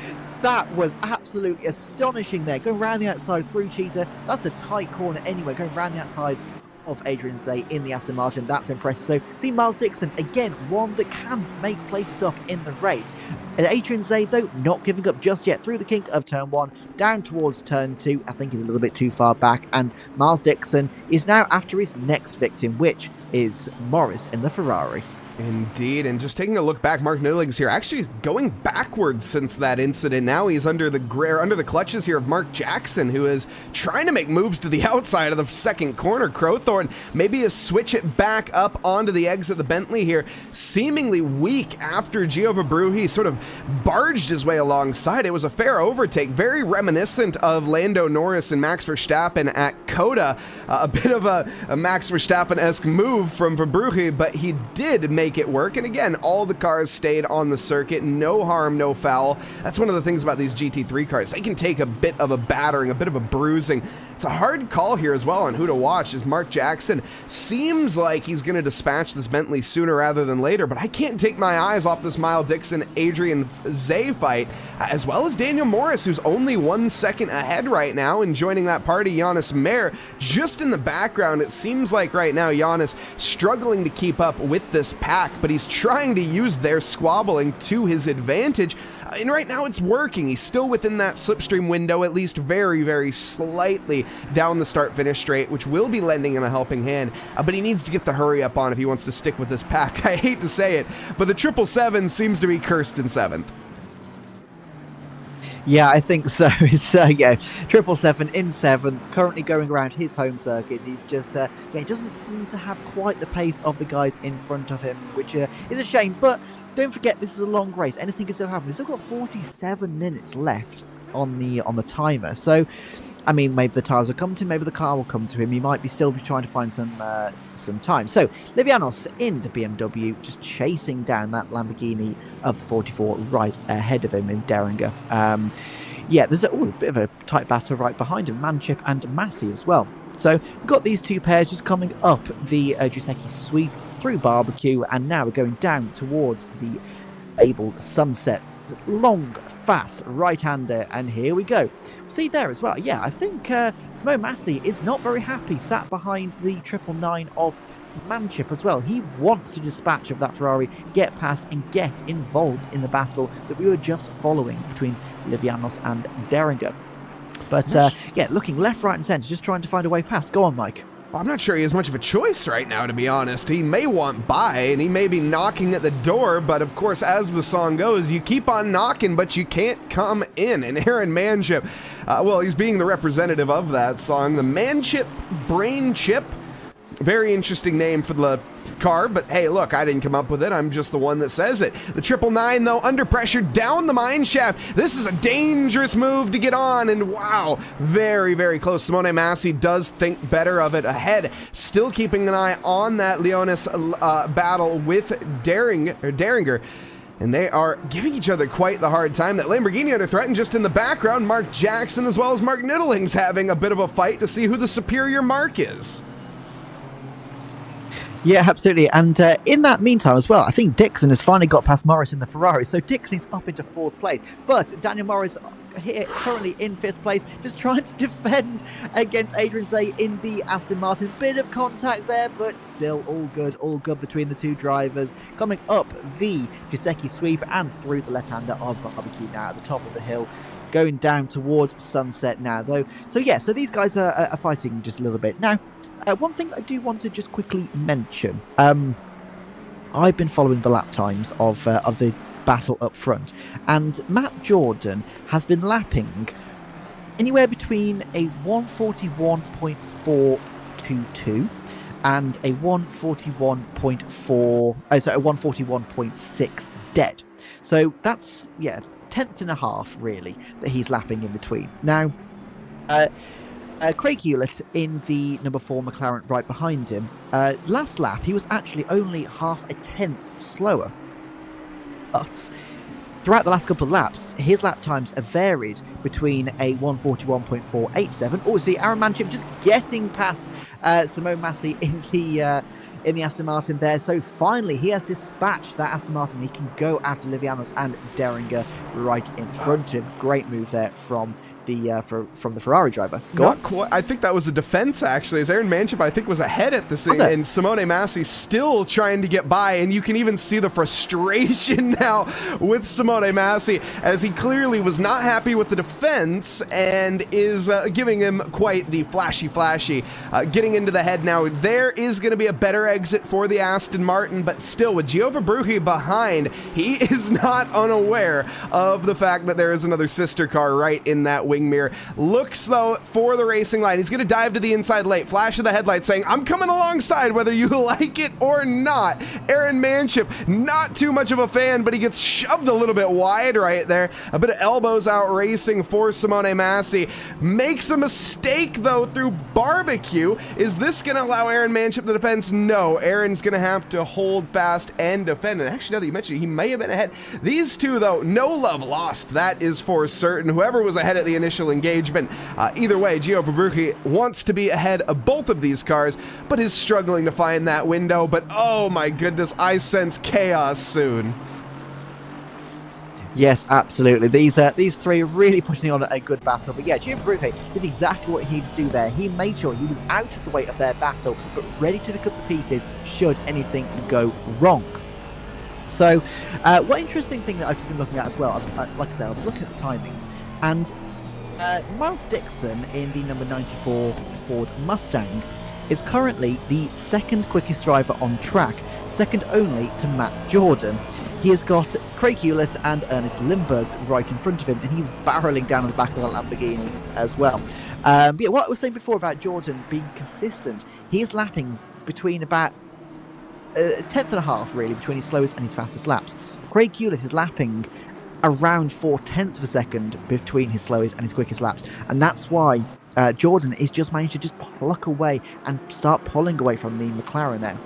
That was absolutely astonishing there, going round the outside through Cheetah. That's a tight corner anyway, going round the outside of Adrian Say in the Aston Martin. That's impressive. So see Miles Dixon again, one that can make places up in the race. Adrian Say though not giving up just yet, through the kink of turn 1 down towards turn 2. I think he's a little bit too far back, and Miles Dixon is now after his next victim, which is Morris in the Ferrari. Indeed, and just taking a look back, Mark Nidling's here, actually going backwards since that incident. Now he's under the clutches here of Mark Jackson, who is trying to make moves to the outside of the second corner. Crowthorne maybe a switch it back up onto the exit of the Bentley here, seemingly weak after Gio Verbrugge sort of barged his way alongside. It was a fair overtake, very reminiscent of Lando Norris and Max Verstappen at Coda. A bit of a Max Verstappen-esque move from Verbrugge, but he did make it work. And again, all the cars stayed on the circuit. No harm, no foul. That's one of the things about these GT3 cars. They can take a bit of a battering, a bit of a bruising. It's a hard call here as well on who to watch, as Mark Jackson seems like he's going to dispatch this Bentley sooner rather than later, but I can't take my eyes off this Miles Dixon, Adrian Zay fight, as well as Daniel Morris, who's only 1 second ahead right now, and joining that party, Giannis Mayer, just in the background. It seems like right now Giannis struggling to keep up with this pack, but he's trying to use their squabbling to his advantage, and right now it's working. He's still within that slipstream window, at least very, very slightly down the start-finish straight, which will be lending him a helping hand, but he needs to get the hurry up on if he wants to stick with this pack. I hate to say it, but the 777 seems to be cursed in 7th. Yeah, I think so. It's 777 in 7th, currently going around his home circuit. He's just he doesn't seem to have quite the pace of the guys in front of him, which is a shame. But don't forget, this is a long race. Anything can still happen. He's still got 47 minutes left on the timer. So, I mean, maybe the tyres will come to him, maybe the car will come to him. He might be still trying to find some time. So, Livianos in the BMW, just chasing down that Lamborghini of the 44 right ahead of him in Derringer. There's a bit of a tight battle right behind him, Manchip and Massey as well. So, we've got these two pairs just coming up the Giuseppe sweep through Barbecue, and now we're going down towards the fabled Sunset. Long, fast right-hander, and here we go. See there as well. Yeah, I think Simone Massey is not very happy, sat behind the 999 of Manchip as well. He wants to dispatch of that Ferrari, get past and get involved in the battle that we were just following between Livianos and Derringer. But looking left, right and centre, just trying to find a way past. Go on, Mike. Well, I'm not sure he has much of a choice right now, to be honest. He may want by, and he may be knocking at the door, but of course, as the song goes, you keep on knocking, but you can't come in. And Aaron Manchip, he's being the representative of that song. The Manchip Brain Chip. Very interesting name for the car, but hey, look, I didn't come up with it. I'm just the one that says it. The 999, though, under pressure down the mine shaft. This is a dangerous move to get on, and wow, very, very close. Simone Massey does think better of it ahead, still keeping an eye on that Leonis battle with Derringer. And they are giving each other quite the hard time. That Lamborghini under threat, and just in the background, Mark Jackson as well as Mark Nidling's having a bit of a fight to see who the superior Mark is. Yeah, absolutely. And in that meantime as well, I think Dixon has finally got past Morris in the Ferrari, so Dixon's up into 4th place. But Daniel Morris here currently in 5th place, just trying to defend against Adrian Zay in the Aston Martin. Bit of contact there, but still all good between the two drivers. Coming up the Giuseppe sweep and through the left-hander of Barbecue now at the top of the hill. Going down towards Sunset now, though. So these guys are fighting just a little bit. Now, one thing I do want to just quickly mention. I've been following the lap times of the battle up front, and Matt Jordan has been lapping anywhere between a 141.422 and a 141.6 dead. So that's 10th and a half really that he's lapping in between. Now, Craig Hewlett in the number 4 McLaren right behind him. Last lap he was actually only half a tenth slower, but throughout the last couple of laps his lap times have varied between a 141.487. Oh, see Aaron Manchip just getting past Simone Massey in the Aston Martin there. So finally he has dispatched that Aston Martin. He can go after Livianos and Derringer right in front of him. Great move there from the from the Ferrari driver. Go Not on. quite. I think that was a defense, actually, as Aaron Manship, I think, was ahead at the scene, and Simone Massi still trying to get by, and you can even see the frustration now with Simone Massi, as he clearly was not happy with the defense and is giving him quite the flashy. Getting into the head now. There is going to be a better exit for the Aston Martin, but still, with Gio Verbrugge behind, he is not unaware of the fact that there is another sister car right in that wing mirror. Looks, though, for the racing line. He's going to dive to the inside late. Flash of the headlight saying, I'm coming alongside whether you like it or not. Aaron Manship, not too much of a fan, but he gets shoved a little bit wide right there. A bit of elbows out racing for Simone Massi. Makes a mistake, though, through barbecue. Is this going to allow Aaron Manship the defense? No. Aaron's going to have to hold fast and defend. And actually, now that you mentioned it, he may have been ahead. These two, though, no love lost. That is for certain. Whoever was ahead at the initial engagement. Either way, Gio Verbrugge wants to be ahead of both of these cars, but is struggling to find that window. But oh my goodness, I sense chaos soon. Yes, absolutely. These three are really putting on a good battle. But yeah, Gio Verbrugge did exactly what he needed to do there. He made sure he was out of the way of their battle, but ready to pick up the pieces should anything go wrong. So, one interesting thing that I've just been looking at as well, like I said, I was looking at the timings, and Miles Dixon in the number 94 Ford Mustang is currently the second quickest driver on track, second only to Matt Jordan. He has got Craig Hewlett and Ernest Lindbergh right in front of him, and he's barreling down on the back of the Lamborghini as well. But yeah, what I was saying before about Jordan being consistent, he is lapping between about a tenth and a half, really, between his slowest and his fastest laps. Craig Hewlett is lapping around 0.4 of a second between his slowest and his quickest laps, and that's why Jordan is just managed to just pluck away and start pulling away from the McLaren there.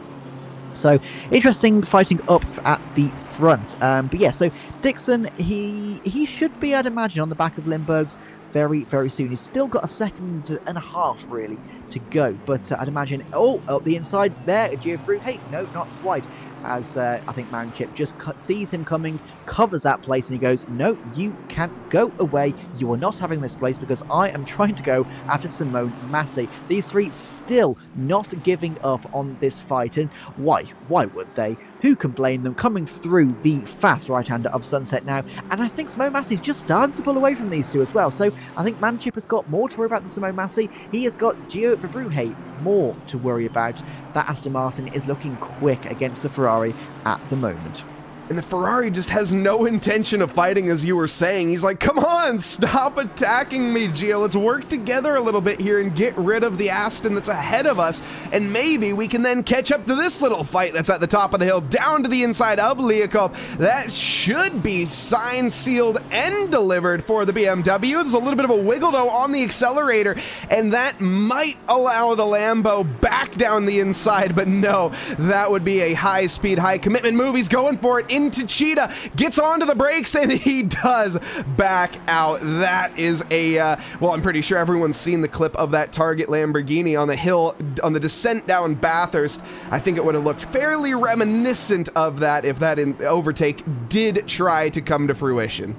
So, interesting fighting up at the front. But yeah, so Dixon, he should be, I'd imagine, on the back of Lindbergh's very, very soon. He's still got a second and a half, really, to go. But I'd imagine, up the inside there, Gio Verbrugge, no, not quite. As I think Manship just sees him coming, covers that place, and he goes, no, you can't go away. You are not having this place because I am trying to go after Simone Massi. These three still not giving up on this fight. And why? Why would they? Who can blame them? Coming through the fast right-hander of Sunset now. And I think Simone Massi's just starting to pull away from these two as well. So I think Manship has got more to worry about than Simone Massi. He has got Gio Verbrugge more to worry about. That Aston Martin is looking quick against the Ferrari at the moment. And the Ferrari just has no intention of fighting, as you were saying. He's like, come on, stop attacking me, Gio. Let's work together a little bit here and get rid of the Aston that's ahead of us. And maybe we can then catch up to this little fight that's at the top of the hill, down to the inside of Leacob. That should be signed, sealed, and delivered for the BMW. There's a little bit of a wiggle, though, on the accelerator, and that might allow the Lambo back down the inside. But no, that would be a high-speed, high-commitment move. He's going for it into Cheetah, gets onto the brakes, and he does back out. That is a, well, I'm pretty sure everyone's seen the clip of that Target Lamborghini on the hill, on the descent down Bathurst. I think it would have looked fairly reminiscent of that if that overtake did try to come to fruition.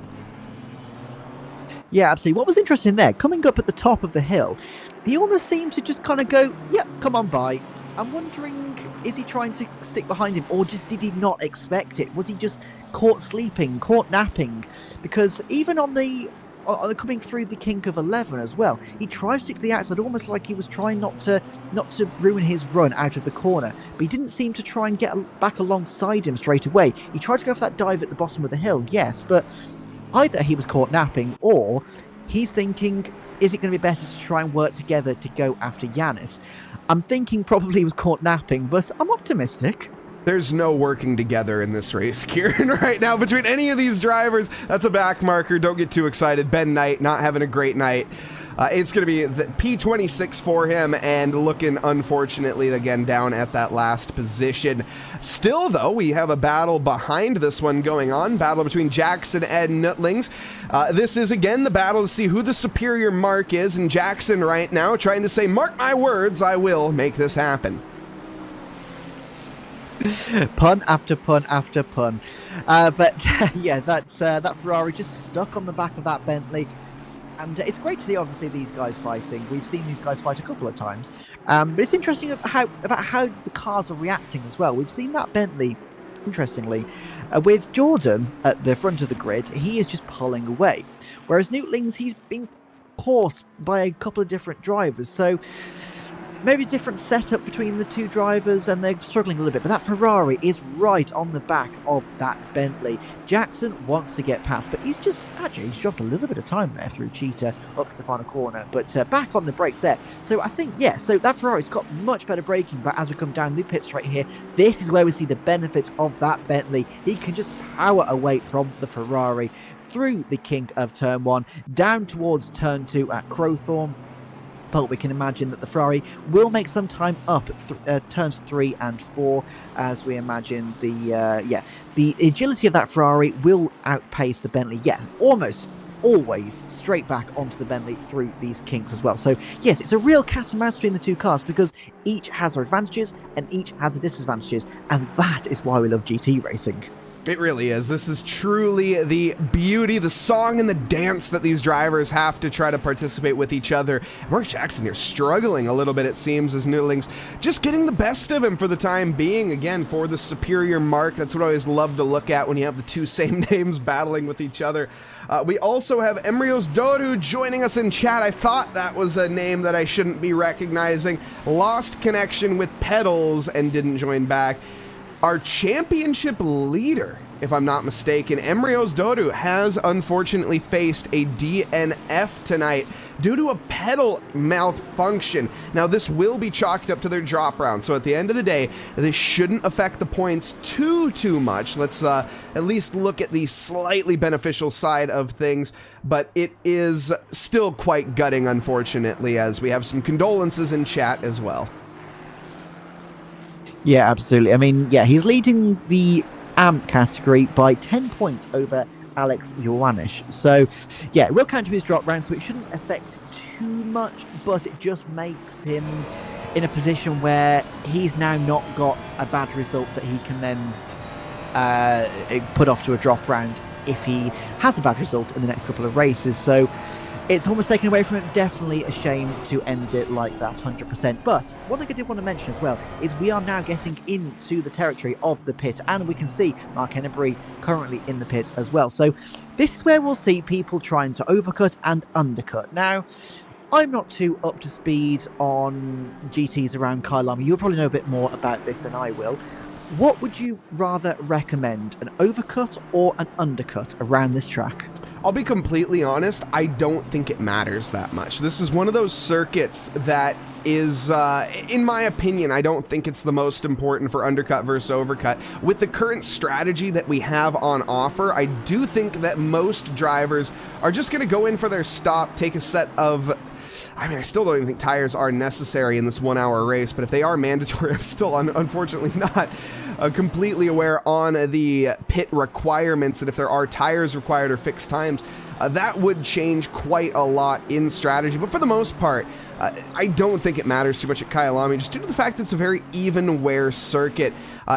Yeah, absolutely. What was interesting there, coming up at the top of the hill, he almost seemed to just kind of go, yeah, come on by. I'm wondering, is he trying to stick behind him, or just did he not expect it? Was he just caught sleeping, caught napping? Because even on the coming through the kink of 11 as well, he tried to stick to the outside, almost like he was trying not to ruin his run out of the corner. But he didn't seem to try and get back alongside him straight away. He tried to go for that dive at the bottom of the hill, yes, but either he was caught napping, or he's thinking, is it going to be better to try and work together to go after Yanis? I'm thinking probably he was caught napping, but I'm optimistic. There's no working together in this race, Kieran, right now between any of these drivers. That's a back marker. Don't get too excited. Ben Knight not having a great night. It's going to be the P26 for him, and looking, unfortunately, again, down at that last position. Still, though, we have a battle behind this one going on. Battle between Jackson and Nutlings. This is, again, the battle to see who the superior mark is, and Jackson right now trying to say, mark my words, I will make this happen. Pun after pun after pun. But yeah, that Ferrari just stuck on the back of that Bentley. And it's great to see, obviously, these guys fighting. We've seen these guys fight a couple of times. But it's interesting about how the cars are reacting as well. We've seen that Bentley, interestingly, with Jordan at the front of the grid, he is just pulling away. Whereas Newtlings, he's been caught by a couple of different drivers. So maybe a different setup between the two drivers, and they're struggling a little bit. But that Ferrari is right on the back of that Bentley. Jackson wants to get past, but he's dropped a little bit of time there through Cheetah up to the final corner. But back on the brakes there. So I think, yeah, so that Ferrari's got much better braking. But as we come down the pit straight here, this is where we see the benefits of that Bentley. He can just power away from the Ferrari through the kink of turn 1, down towards turn 2 at Crowthorne. But we can imagine that the Ferrari will make some time up turns 3 and 4, as we imagine the agility of that Ferrari will outpace the Bentley. Yeah, almost always straight back onto the Bentley through these kinks as well. So yes, it's a real cat and mouse between the two cars, because each has their advantages and each has the disadvantages, and that is why we love GT racing. It really is. This is truly the beauty, the song and the dance that these drivers have to try to participate with each other. Mark Jackson here struggling a little bit, it seems, as Newtlings just getting the best of him for the time being. Again, for the superior mark. That's what I always love to look at when you have the two same names battling with each other. We also have Emrios Doru joining us in chat. I thought that was a name that I shouldn't be recognizing. Lost connection with pedals and didn't join back. Our championship leader, if I'm not mistaken, Emrios Doru, has unfortunately faced a DNF tonight due to a pedal malfunction. Now, this will be chalked up to their drop round, so at the end of the day, this shouldn't affect the points too much. Let's at least look at the slightly beneficial side of things, but it is still quite gutting, unfortunately, as we have some condolences in chat as well. Yeah, absolutely. I mean, yeah, he's leading the AMP category by 10 points over Alex Ioannis. So, yeah, it will count to his drop round, so it shouldn't affect too much, but it just makes him in a position where he's now not got a bad result that he can then put off to a drop round if he has a bad result in the next couple of races. So it's almost taken away from him. Definitely a shame to end it like that, 100%. But one thing I did want to mention as well is we are now getting into the territory of the pit, and we can see Mark Henneberry currently in the pits as well. So this is where we'll see people trying to overcut and undercut. Now, I'm not too up to speed on GTs around Kyalami. You'll probably know a bit more about this than I will. What would you rather recommend, an overcut or an undercut around this track? I'll be completely honest, I don't think it matters that much. This is one of those circuits that is, in my opinion, I don't think it's the most important for undercut versus overcut. With the current strategy that we have on offer, I do think that most drivers are just going to go in for their stop, take a set of... I mean, I still don't even think tires are necessary in this 1 hour race, but if they are mandatory, I'm still unfortunately not completely aware on the pit requirements, and if there are tires required or fixed times, that would change quite a lot in strategy. But for the most part, I don't think it matters too much at Kyalami, just due to the fact that it's a very even wear circuit.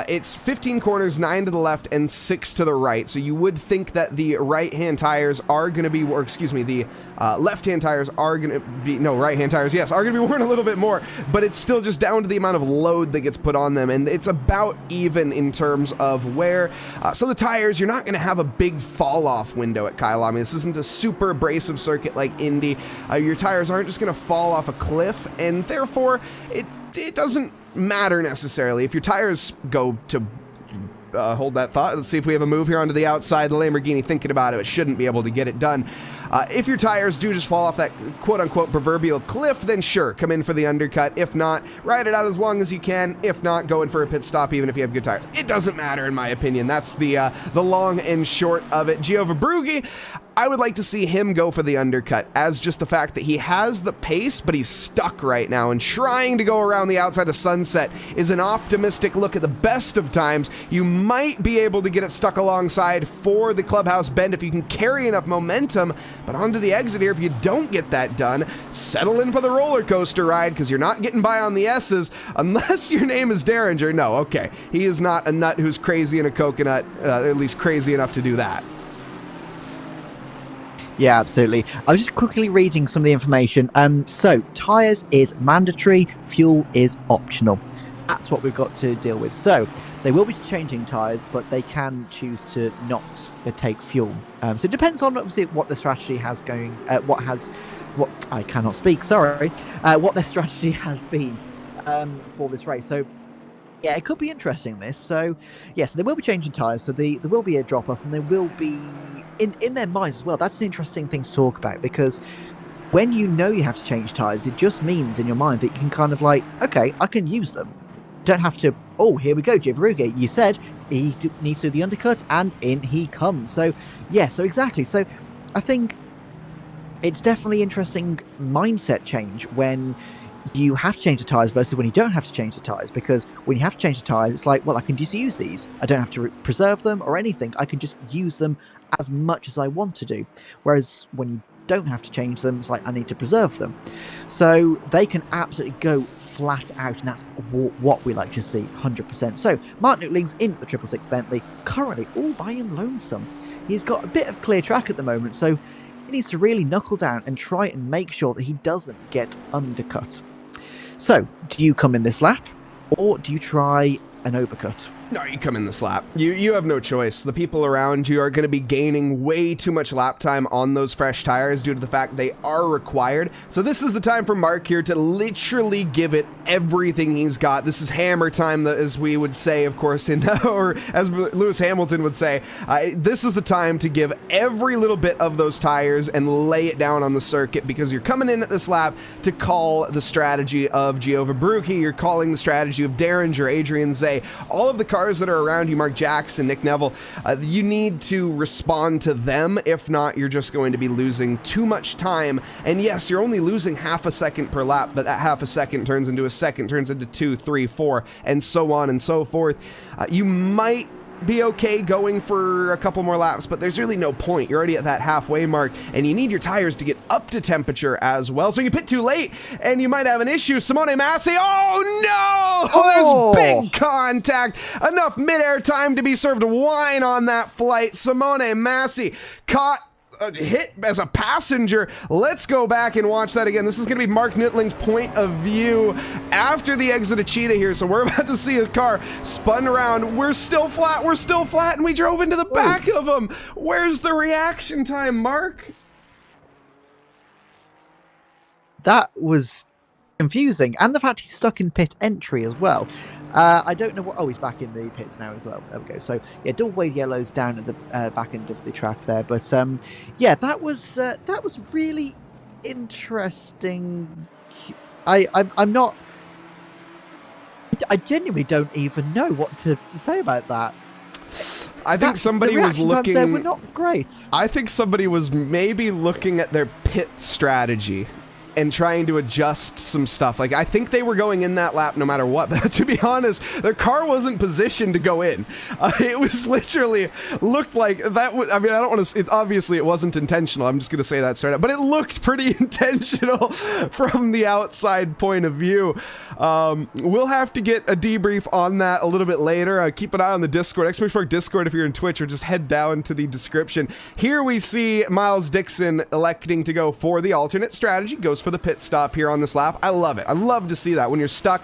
It's 15 corners, 9 to the left and 6 to the right. So you would think that the right-hand tires are going to be, or excuse me, the left-hand tires are going to be, no, right-hand tires, yes, are going to be worn a little bit more, but it's still just down to the amount of load that gets put on them, and it's about even in terms of wear. So the tires, you're not going to have a big fall-off window at Kyalami. This isn't a super abrasive circuit like Indy. Your tires aren't just going to fall off a cliff, and therefore it doesn't matter necessarily. If your tires go to hold that thought, let's see if we have a move here onto the outside. The Lamborghini thinking about it, it shouldn't be able to get it done. If your tires do just fall off that quote-unquote proverbial cliff, then sure, come in for the undercut. If not, ride it out as long as you can. If not, go in for a pit stop even if you have good tires. It doesn't matter in my opinion. That's the long and short of it. Giova Brugge, I would like to see him go for the undercut, as just the fact that he has the pace, but he's stuck right now, and trying to go around the outside of Sunset is an optimistic look at the best of times. You might be able to get it stuck alongside for the clubhouse bend if you can carry enough momentum, but onto the exit here, if you don't get that done, settle in for the roller coaster ride, because you're not getting by on the S's unless your name is Derringer. No, okay, he is not a nut who's crazy in a coconut, at least crazy enough to do that. Yeah, absolutely. I was just quickly reading some of the information. So tyres is mandatory, fuel is optional. That's what we've got to deal with. So they will be changing tyres, but they can choose to not take fuel. So it depends on obviously what the strategy has going. What I cannot speak. Sorry. What their strategy has been for this race. So yeah, it could be interesting. This. So yeah, so they will be changing tyres. So there will be a drop off, and there will be in their minds as well. That's an interesting thing to talk about, because when you know you have to change tyres, it just means in your mind that you can kind of like, okay, I can use them. Don't have to, oh, here we go, Gianluca, you said he needs to do the undercut, and in he comes. So, yeah, so exactly. So, I think it's definitely interesting mindset change when you have to change the tyres versus when you don't have to change the tyres, because when you have to change the tyres, it's like, well, I can just use these. I don't have to preserve them or anything. I can just use them as much as I want to do. Whereas when you don't have to change them, it's like I need to preserve them. So they can absolutely go flat out, and that's what we like to see, 100%. So Martin Outling's in the 666 Bentley, currently all by him lonesome. He's got a bit of clear track at the moment, so he needs to really knuckle down and try and make sure that he doesn't get undercut. So do you come in this lap, or do you try an overcut? No, you come in the slap. You have no choice. The people around you are going to be gaining way too much lap time on those fresh tires due to the fact they are required. So this is the time for Mark here to literally give it everything he's got. This is hammer time, as we would say, of course, or as Lewis Hamilton would say. This is the time to give every little bit of those tires and lay it down on the circuit, because you're coming in at this lap to call the strategy of Giova Brugge. You're calling the strategy of Derringer, Adrian Zay, all of the cars that are around you, Mark Jackson, Nick Neville. You need to respond to them. If not, you're just going to be losing too much time. And yes, you're only losing half a second per lap, but that half a second turns into a second, turns into 2, 3, 4, and so on and so forth. You might be okay going for a couple more laps, but there's really no point. You're already at that halfway mark, and you need your tires to get up to temperature as well. So you pit too late, and you might have an issue. Simone Massi, oh no! Oh, there's big contact. Enough midair time to be served wine on that flight. Simone Massi caught hit as a passenger. Let's go back and watch that again. This is going to be Mark Nuttling's point of view after the exit of Cheetah here. So we're about to see a car spun around. We're still flat, and we drove into the back of him. Where's the reaction time, Mark? That was confusing, and the fact he's stuck in pit entry as well. I don't know what. Oh, he's back in the pits now as well. There we go. So yeah, double wave yellows down at the back end of the track there. But yeah, that was really interesting. I'm not. I genuinely don't even know what to say about that. I think somebody was looking. There were not great. I think somebody was maybe looking at their pit strategy and trying to adjust some stuff. Like, I think they were going in that lap no matter what, but to be honest, their car wasn't positioned to go in. It was literally, looked like that was, I mean, I don't want to, obviously it wasn't intentional, I'm just going to say that straight up, but it looked pretty intentional from the outside point of view. We'll have to get a debrief on that a little bit later. Keep an eye on the Discord, !Motorsport Discord if you're in Twitch, or just head down to the description. Here we see Miles Dixon electing to go for the alternate strategy, goes for the pit stop here on this lap. I love it. I love to see that. When you're stuck,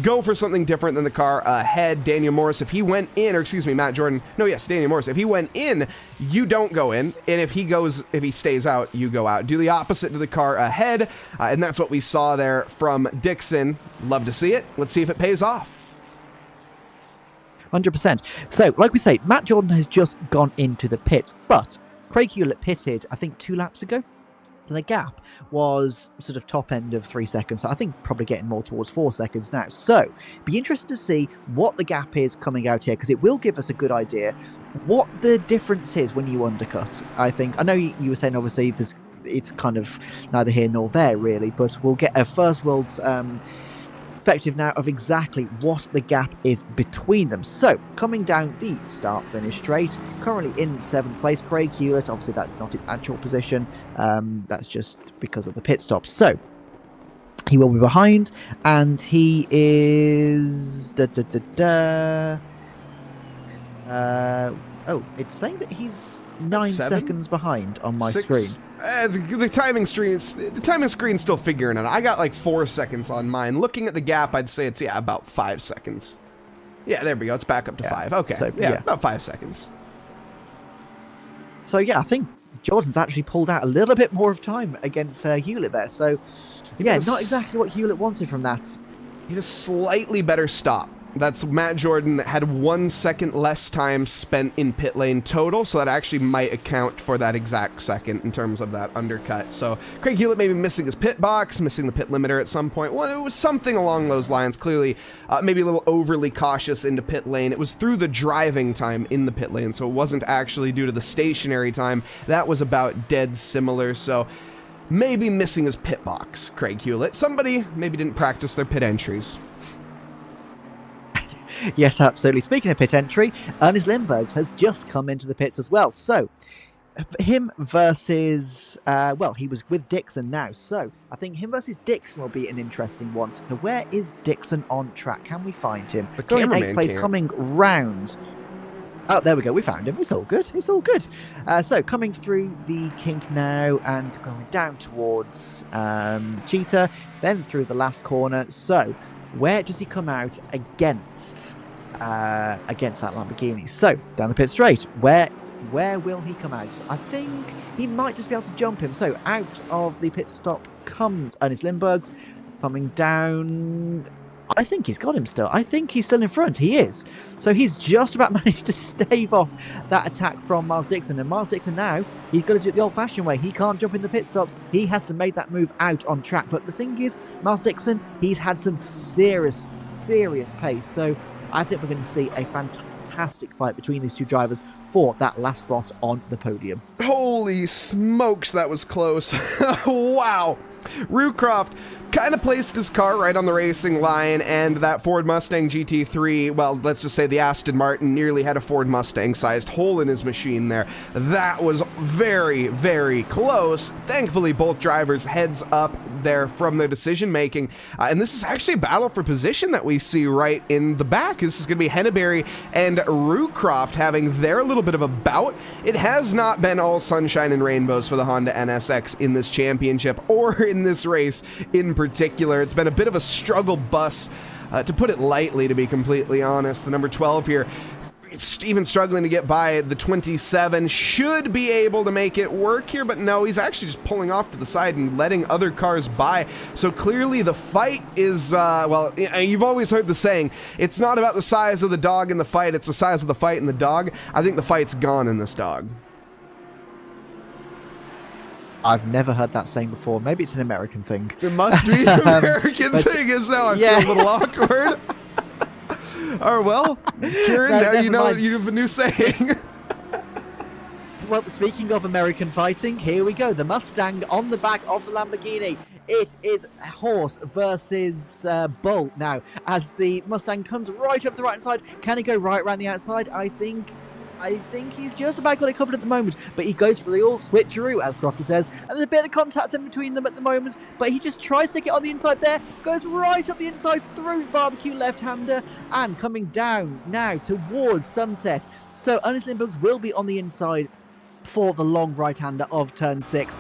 go for something different than the car ahead. Daniel Morris, if he went in, or excuse me, Matt Jordan, no, yes, Daniel Morris, if he went in, you don't go in, and if he stays out, you go out. Do the opposite to the car ahead, and that's what we saw there from Dixon. Love to see it. Let's see if it pays off. 100%. So, like we say, Matt Jordan has just gone into the pits, but Craig Hewlett pitted, I think, 2 laps ago. The gap was sort of top end of 3 seconds, so I think probably getting more towards 4 seconds now. So, be interested to see what the gap is coming out here, because it will give us a good idea what the difference is when you undercut. I know you were saying, obviously, it's kind of neither here nor there, really, but we'll get a first world's perspective now of exactly what the gap is between them. So, coming down the start-finish straight, currently in 7th place, Craig Hewlett. Obviously, that's not his actual position. That's just because of the pit stop. So, he will be behind, and he is... Oh, it's saying that he's 9 7? seconds behind on my 6? screen. The timing screen's still figuring it out. I got like 4 seconds on mine. Looking at the gap, I'd say it's about 5 seconds. Yeah, there we go. It's back up to 5. Okay, So, yeah, yeah. about 5 seconds. So yeah, I think Jordan's actually pulled out a little bit more of time against Hewlett there. So yeah, not exactly what Hewlett wanted from that. He had a slightly better stop. That's Matt Jordan that had 1 second less time spent in pit lane total, so that actually might account for that exact second in terms of that undercut. So Craig Hewlett maybe missing his pit box, missing the pit limiter at some point. Well, it was something along those lines. Clearly, maybe a little overly cautious into pit lane. It was through the driving time in the pit lane, so it wasn't actually due to the stationary time. That was about dead similar, so maybe missing his pit box, Craig Hewlett. Somebody maybe didn't practice their pit entries. Yes, absolutely. Speaking of pit entry, Ernest Lindbergh has just come into the pits as well. So, him versus, well, he was with Dixon now. So, I think him versus Dixon will be an interesting one. So, where is Dixon on track? Can we find him? The Going in 8th cameraman place, can't. coming round. Oh, there we go. We found him. It's all good. It's all good. So, coming through the kink now and going down towards Cheetah, then through the last corner. So, where does he come out against that Lamborghini? So, down the pit straight, where will he come out? I think he might just be able to jump him. So, out of the pit stop comes Ernest Lindbergh, coming down. I think he's got him still. I think he's still in front. He is. So he's just about managed to stave off that attack from Miles Dixon. And Miles Dixon now, he's got to do it the old-fashioned way. He can't jump in the pit stops. He has to make that move out on track. But the thing is, Miles Dixon, he's had some serious pace. So I think we're going to see a fantastic fight between these two drivers for that last spot on the podium. Holy smokes, that was close. Wow. Rucroft kind of placed his car right on the racing line, and that Ford Mustang GT3, well, let's just say the Aston Martin nearly had a Ford Mustang-sized hole in his machine there. That was very, very close. Thankfully, both drivers heads up there from their decision-making, and this is actually a battle for position that we see right in the back. This is going to be Henneberry and Rucroft having their little bit of a bout. It has not been all sunshine and rainbows for the Honda NSX in this championship or in this race in particular. It's been a bit of a struggle bus, to put it lightly, to be completely honest. The number 12 here, it's even struggling to get by. The 27 should be able to make it work here, but no, he's actually just pulling off to the side and letting other cars by. So clearly the fight is, well, you've always heard the saying, it's not about the size of the dog in the fight, it's the size of the fight in the dog. I think the fight's gone in this dog. I've never heard that saying before. Maybe it's an American thing. It must be an American thing, is now I feel a little awkward. Or well, Kieran, No, now you never know mind. you have a new saying. Well, speaking of American fighting, here we go. The Mustang on the back of the Lamborghini. It is horse versus bull now, as the Mustang comes right up the right-hand side. Can he go right around the outside? I think he's just about got it covered at the moment, but he goes for the all switcheroo, as Crofty says, and there's a bit of contact in between them at the moment, but he just tries to get on the inside there, goes right up the inside through the barbecue left-hander, and coming down now towards Sunset. So Ernest Lindbergh will be on the inside for the long right-hander of turn 6.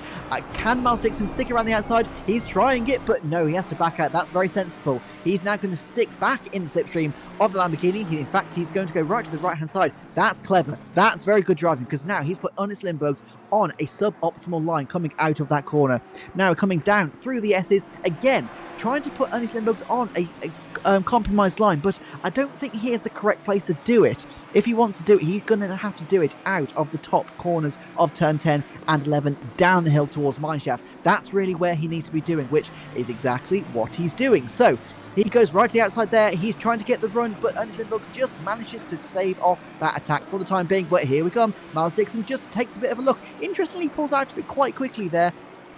Can Miles Dixon stick around the outside? He's trying it, but no, he has to back out. That's very sensible. He's now going to stick back in the slipstream of the Lamborghini. In fact, he's going to go right to the right-hand side. That's clever. That's very good driving, because now he's put Ernest Lindbergh on a suboptimal line coming out of that corner. Now coming down through the S's again, trying to put Ernest Lindbergh on a compromised line, but I don't think he is the correct place to do it. If he wants to do it, he's going to have to do it out of the top corners of turn 10 and 11 down the hill towards Mineshaft. That's really where he needs to be doing, which is exactly what he's doing. So he goes right to the outside there. He's trying to get the run, but Ernest Lindbergh just manages to stave off that attack for the time being. But here we come. Miles Dixon just takes a bit of a look. Interestingly, pulls out of it quite quickly there.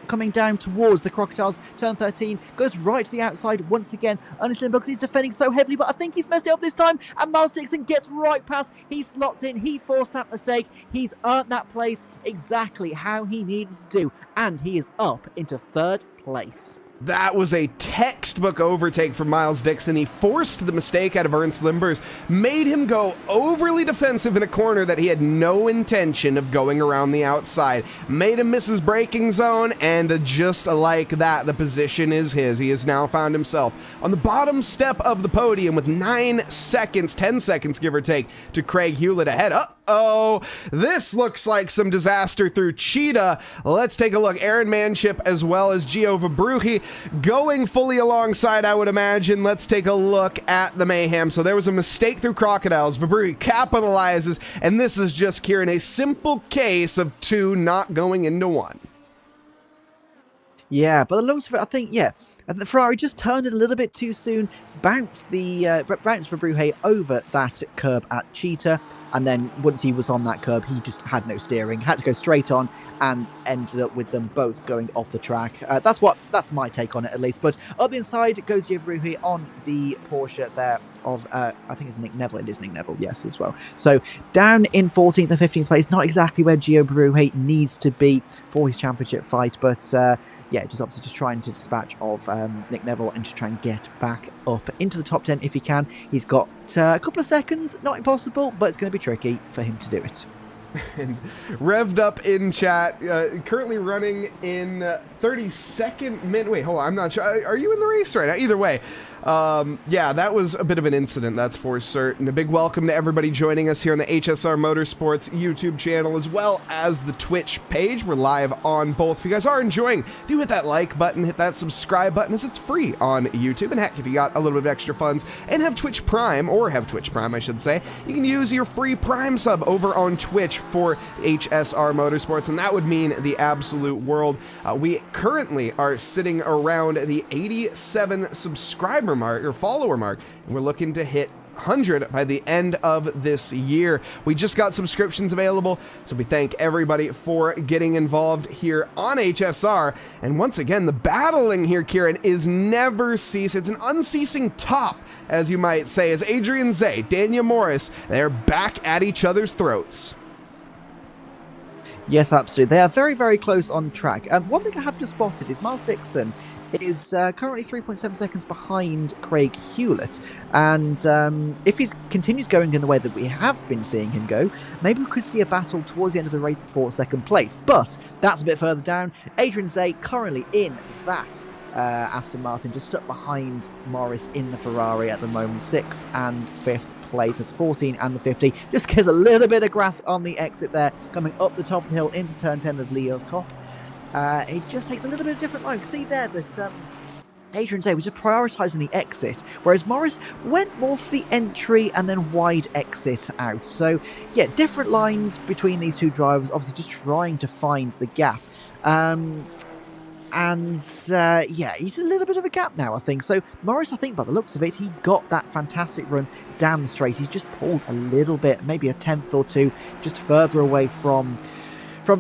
Coming down towards the Crocodiles, turn 13, goes right to the outside once again. Ernest Lindbergh is defending so heavily, but I think he's messed it up this time, and Miles Dixon gets right past. He slots in, he forced that mistake, he's earned that place exactly how he needed to do, and he is up into 3rd place. That was a textbook overtake from Miles Dixon. He forced the mistake out of Ernst Limbers, made him go overly defensive in a corner that he had no intention of going around the outside, made him miss his braking zone, and just like that, the position is his. He has now found himself on the bottom step of the podium with 9 seconds, 10 seconds give or take, to Craig Hewlett ahead. Uh-oh, this looks like some disaster through Cheetah. Let's take a look. Aaron Manship as well as Gio Vabrucchi going fully alongside, I would imagine. Let's take a look at the mayhem. So there was a mistake through Crocodiles. Vabrucchi capitalizes, and this is just, Kieran, a simple case of 2 not going into 1. Yeah, but the looks of it, I think, yeah, the Ferrari just turned it a little bit too soon, bounced Vabrucchi over that curb at Cheetah, and then once he was on that curb, he just had no steering, had to go straight on, and ended up with them both going off the track. That's my take on it, at least. But up the inside goes Gio Vabrucchi on the Porsche there of, I think it's Nick Neville. It is Nick Neville, yes, as well. So down in 14th and 15th place, not exactly where Gio Vabrucchi needs to be for his championship fight, but yeah, just trying to dispatch of Nick Neville and just try and get back up into the top 10 if he can. He's got a couple of seconds, not impossible, but it's going to be tricky for him to do it. And revved up in chat, currently running in 32nd minute. Wait, hold on, I'm not sure. Are you in the race right now? Either way. Yeah, that was a bit of an incident, that's for certain. A big welcome to everybody joining us here on the HSR Motorsports YouTube channel, as well as the Twitch page. We're live on both. If you guys are enjoying, do hit that like button, hit that subscribe button, as it's free on YouTube. And heck, if you got a little bit of extra funds and have Twitch Prime, I should say, you can use your free Prime sub over on Twitch for HSR Motorsports, and that would mean the absolute world. We currently are sitting around the 87 subscriber mark or follower mark, and we're looking to hit 100 by the end of this year. We just got subscriptions available, so we thank everybody for getting involved here on HSR. And once again, the battling here, Kieran, is never cease. It's an unceasing top, as you might say, as Adrian Zay, Daniel Morris, they're back at each other's throats. Yes, absolutely. They are very, very close on track. One thing I have just spotted is Miles Dixon is currently 3.7 seconds behind Craig Hewlett, and if he continues going in the way that we have been seeing him go, maybe we could see a battle towards the end of the race for second place. But that's a bit further down. Adrian Zay currently in that Aston Martin, just stuck behind Morris in the Ferrari at the moment, 6th and 5th place at the 14 and the 50. Just gives a little bit of grass on the exit there, coming up the top of the hill into turn 10 of Leo Cop. It just takes a little bit of different line. See there that Adrian Zay was just prioritising the exit, whereas Morris went more for the entry and then wide exit out. So yeah, different lines between these two drivers, obviously just trying to find the gap. Yeah, he's a little bit of a gap now, I think. So Morris, I think by the looks of it, he got that fantastic run down the straight. He's just pulled a little bit, maybe a tenth or two, just further away from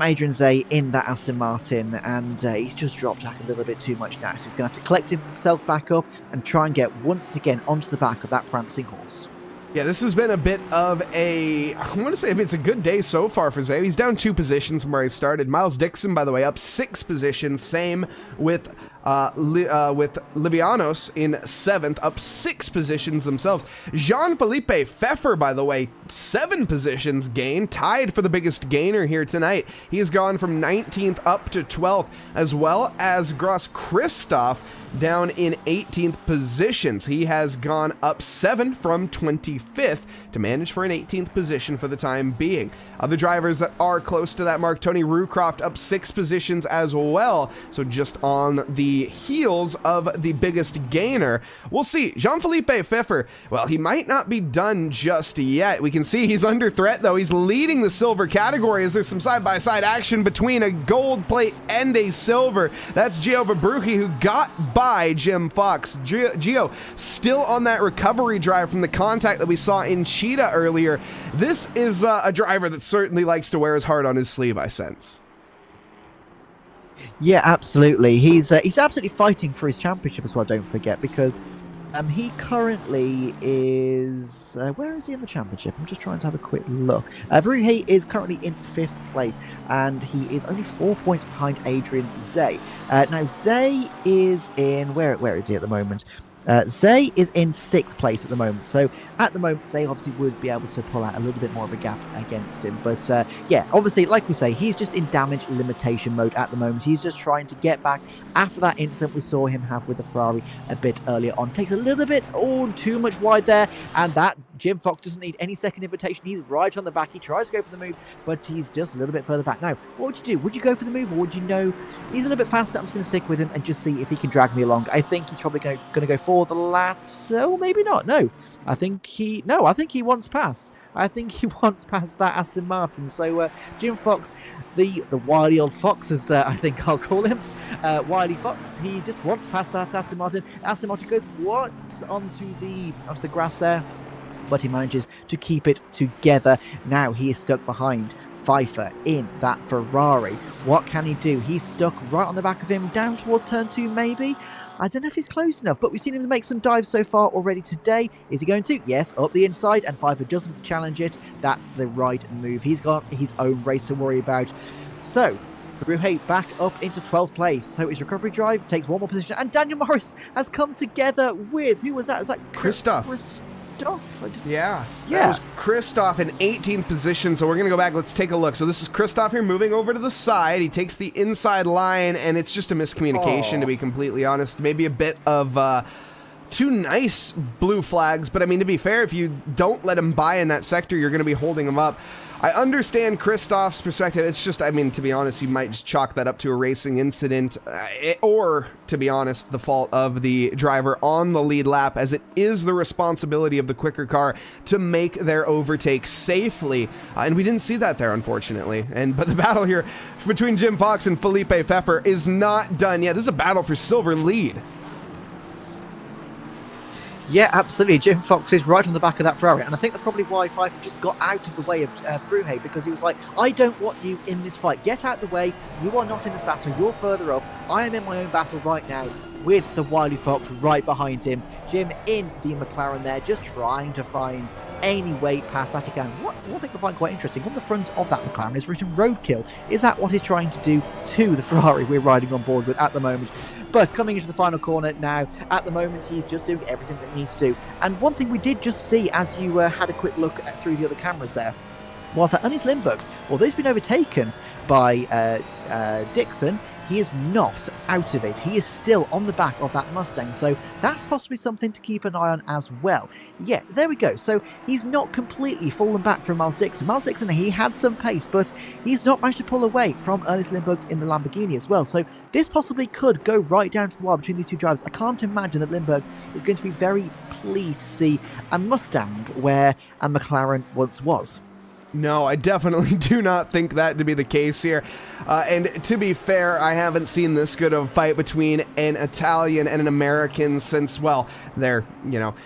Adrian Zay in that Aston Martin, and he's just dropped back a little bit too much now, so he's going to have to collect himself back up and try and get once again onto the back of that prancing horse. Yeah, this has been a bit of a, I want to say, it's a good day so far for Zay. He's down 2 positions from where he started. Miles Dixon, by the way, up 6 positions. Same with Livianos in 7th, up 6 positions themselves. Jean-Philippe Pfeffer, by the way, 7 positions gain, tied for the biggest gainer here tonight. He has gone from 19th up to 12th, as well as Gross Christoph down in 18th positions. He has gone up 7 from 25th to manage for an 18th position for the time being. Other drivers that are close to that mark, Tony Rucroft up 6 positions as well, so just on the heels of the biggest gainer. We'll see. Jean-Philippe Pfeffer, well, he might not be done just yet. We can see he's under threat, though. He's leading the silver category as there's some side-by-side action between a gold plate and a silver. That's Gio Vabrucchi, who got by Jim Fox. Gio still on that recovery drive from the contact that we saw in Cheetah earlier. This is a driver that certainly likes to wear his heart on his sleeve, I sense. Yeah, absolutely. He's absolutely fighting for his championship as well, don't forget, because He currently is... where is he in the championship? I'm just trying to have a quick look. Verhey is currently in 5th place, and he is only 4 points behind Adrian Zay. Now, Zay is in... Where is he at the moment? Zay is in 6th place at the moment, so at the moment Zay obviously would be able to pull out a little bit more of a gap against him, but yeah, obviously, like we say, he's just in damage limitation mode at the moment. He's just trying to get back after that incident we saw him have with the Ferrari a bit earlier on. Takes a little bit, too much wide there, and that Jim Fox doesn't need any second invitation. He's right on the back. He tries to go for the move, but he's just a little bit further back. Now, what would you do? Would you go for the move, or would you know he's a little bit faster? I'm just going to stick with him and just see if he can drag me along. I think he's probably going to go for the latter, or maybe not. No, I think he wants past. I think he wants past that Aston Martin. So Jim Fox, the wily old fox, as I think I'll call him, Wily Fox, he just wants past that Aston Martin. Aston Martin goes once onto the grass there, but he manages to keep it together. Now he is stuck behind Pfeiffer in that Ferrari. What can he do? He's stuck right on the back of him, down towards turn 2 maybe. I don't know if he's close enough, but we've seen him make some dives so far already today. Is he going to? Yes, up the inside, and Pfeiffer doesn't challenge it. That's the right move. He's got his own race to worry about. So, Verhey back up into 12th place. So his recovery drive takes one more position, and Daniel Morris has come together with, who was that? Was that Christoph? Yeah. That was Christoph in 18th position. So we're going to go back. Let's take a look. So this is Christoph here moving over to the side. He takes the inside line, and it's just a miscommunication, to be completely honest. Maybe a bit of two nice blue flags. But I mean, to be fair, if you don't let him by in that sector, you're going to be holding him up. I understand Christoph's perspective. It's just, I mean, to be honest, you might just chalk that up to a racing incident, or, to be honest, the fault of the driver on the lead lap, as it is the responsibility of the quicker car to make their overtake safely. And we didn't see that there, unfortunately. But the battle here between Jim Fox and Felipe Pfeffer is not done yet. This is a battle for silver lead. Yeah, absolutely. Jim Fox is right on the back of that Ferrari, and I think that's probably why Pfeiffer just got out of the way of Verhey, because he was like, I don't want you in this fight. Get out of the way. You are not in this battle. You're further up. I am in my own battle right now with the wily Fox right behind him. Jim in the McLaren there, just trying to find any way past that he can. One thing I find quite interesting, on the front of that McLaren is written roadkill. Is that what he's trying to do to the Ferrari we're riding on board with at the moment? But coming into the final corner now, at the moment he's just doing everything that he needs to do. And one thing we did just see as you had a quick look through the other cameras there, was that Ernest Lindbergh's, although he's been overtaken by Dixon, he is not out of it. He is still on the back of that Mustang, so that's possibly something to keep an eye on as well. Yeah, there we go. So he's not completely fallen back from Miles Dixon. Miles Dixon, he had some pace, but he's not managed to pull away from Ernest Lindbergh's in the Lamborghini as well. So this possibly could go right down to the wire between these two drivers. I can't imagine that Lindbergh's is going to be very pleased to see a Mustang where a McLaren once was. No, I definitely do not think that to be the case here. And to be fair, I haven't seen this good of a fight between an Italian and an American since, well, their,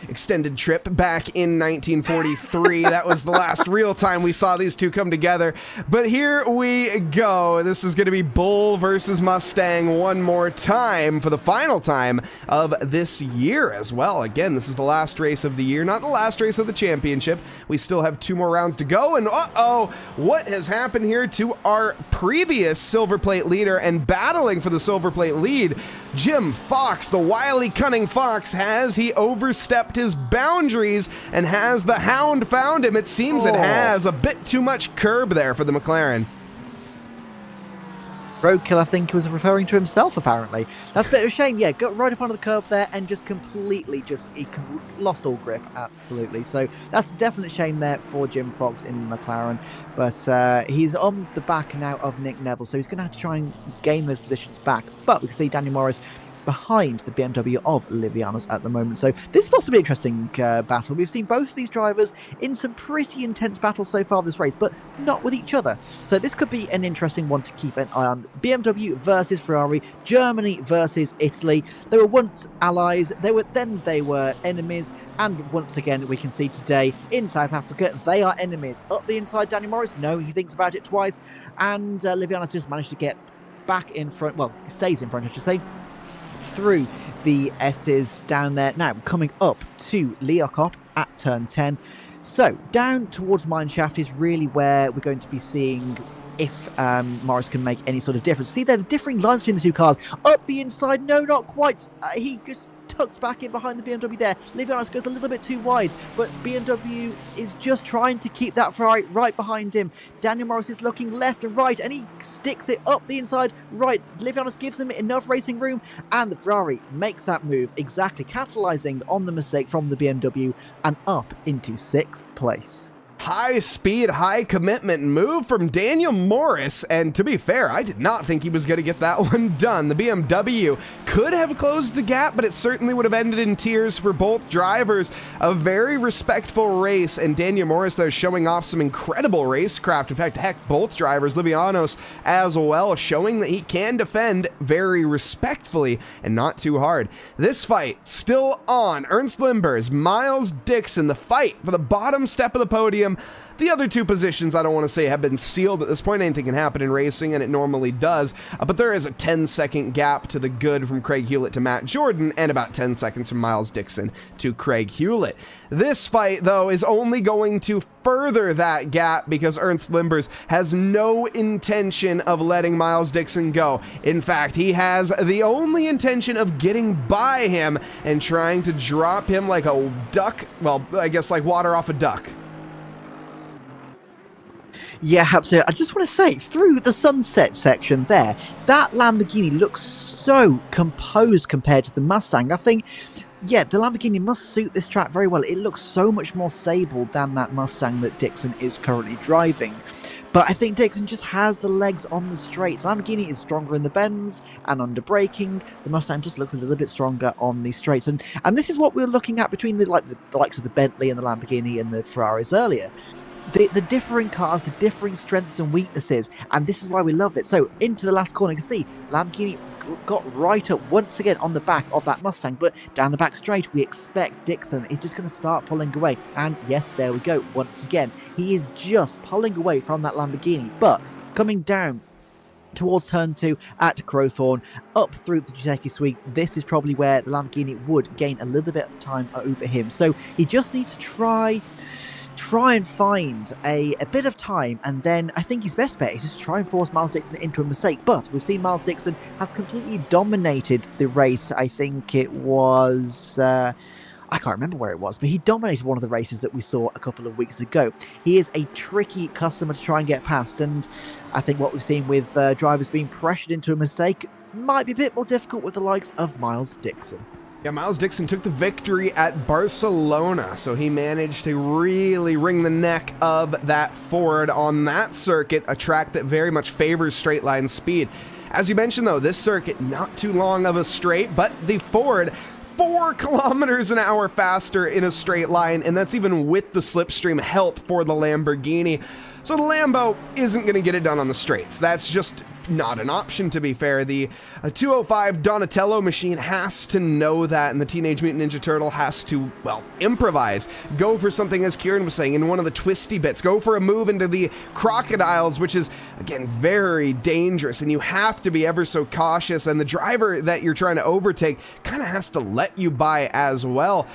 extended trip back in 1943. That was the last real time we saw these two come together. But here we go. This is going to be Bull versus Mustang one more time for the final time of this year as well. Again, this is the last race of the year, not the last race of the championship. We still have 2 more rounds to go, and what has happened here to our previous silver plate leader and battling for the silver plate lead? Jim Fox, the wily, cunning Fox, has he overstepped his boundaries, and has the hound found him? It seems it has a bit too much curb there for the McLaren. Roadkill, I think, was referring to himself, apparently. That's a bit of a shame. Yeah, got right up onto the curb there and just completely lost all grip, absolutely. So that's a definite shame there for Jim Fox in McLaren. But he's on the back now of Nick Neville, so he's going to have to try and gain those positions back. But we can see Daniel Morris behind the BMW of Livianos at the moment. So this is possibly an interesting battle. We've seen both of these drivers in some pretty intense battles so far this race, but not with each other. So this could be an interesting one to keep an eye on. BMW versus Ferrari, Germany versus Italy. They were once allies, they were enemies, and once again we can see today in South Africa they are enemies. Up the inside, Daniel Morris, no, he thinks about it twice, and Livianos just managed to get back in front, well, he stays in front, I should say. through the S's down there. Now, coming up to Leokop at turn 10. So, down towards Mineshaft is really where we're going to be seeing if Morris can make any sort of difference. See there, the differing lines between the two cars. Up the inside, no, not quite. He just tucks back in behind the BMW there. Livianos goes a little bit too wide, but BMW is just trying to keep that Ferrari right behind him. Daniel Morris is looking left and right, and he sticks it up the inside right. Livianos gives him enough racing room, and the Ferrari makes that move, exactly capitalising on the mistake from the BMW and up into 6th place. High speed, high commitment move from Daniel Morris, and to be fair, I did not think he was going to get that one done. The BMW could have closed the gap, but it certainly would have ended in tears for both drivers. A very respectful race, and Daniel Morris there showing off some incredible racecraft. In fact, heck, both drivers, Livianos as well, showing that he can defend very respectfully and not too hard. This fight still on. Ernst Limbers, Miles Dixon, the fight for the bottom step of the podium. The other two positions, I don't want to say have been sealed at this point. Anything can happen in racing, and it normally does. But there is a 10-second gap to the good from Craig Hewlett to Matt Jordan, and about 10 seconds from Miles Dixon to Craig Hewlett. This fight, though, is only going to further that gap because Ernst Limbers has no intention of letting Miles Dixon go. In fact, he has the only intention of getting by him and trying to drop him like a duck. Well, I guess like water off a duck. Yeah, absolutely. I just want to say, through the sunset section there, that Lamborghini looks so composed compared to the Mustang. I think, yeah, the Lamborghini must suit this track very well. It looks so much more stable than that Mustang that Dixon is currently driving. But I think Dixon just has the legs on the straights. Lamborghini is stronger in the bends and under braking. The Mustang just looks a little bit stronger on the straights. And this is what we were looking at between the likes of the Bentley and the Lamborghini and the Ferraris earlier. The differing cars, the differing strengths and weaknesses, and this is why we love it. So into the last corner, you can see Lamborghini got right up once again on the back of that Mustang, but down the back straight we expect Dixon is just going to start pulling away, and yes, there we go. Once again, he is just pulling away from that Lamborghini, but coming down towards turn 2 at Crowthorne, up through the Giuseppe Suite, this is probably where the Lamborghini would gain a little bit of time over him. So he just needs to try and find a bit of time, and then I think his best bet is just try and force Miles Dixon into a mistake. But we've seen Miles Dixon has completely dominated the race. I think it was I can't remember where it was, but he dominated one of the races that we saw a couple of weeks ago. He is a tricky customer to try and get past, and I think what we've seen with drivers being pressured into a mistake might be a bit more difficult with the likes of Miles Dixon. Yeah, Miles Dixon took the victory at Barcelona, so he managed to really wring the neck of that Ford on that circuit, a track that very much favors straight line speed. As you mentioned, though, this circuit, not too long of a straight, but the Ford 4 kilometers an hour faster in a straight line, and that's even with the slipstream help for the Lamborghini. So the Lambo isn't going to get it done on the straights. That's just not an option, to be fair. The 205 Donatello machine has to know that, and the Teenage Mutant Ninja Turtle has to, well, improvise. Go for something, as Kieran was saying, in one of the twisty bits. Go for a move into the crocodiles, which is, again, very dangerous, and you have to be ever so cautious, and the driver that you're trying to overtake kind of has to let you by as well.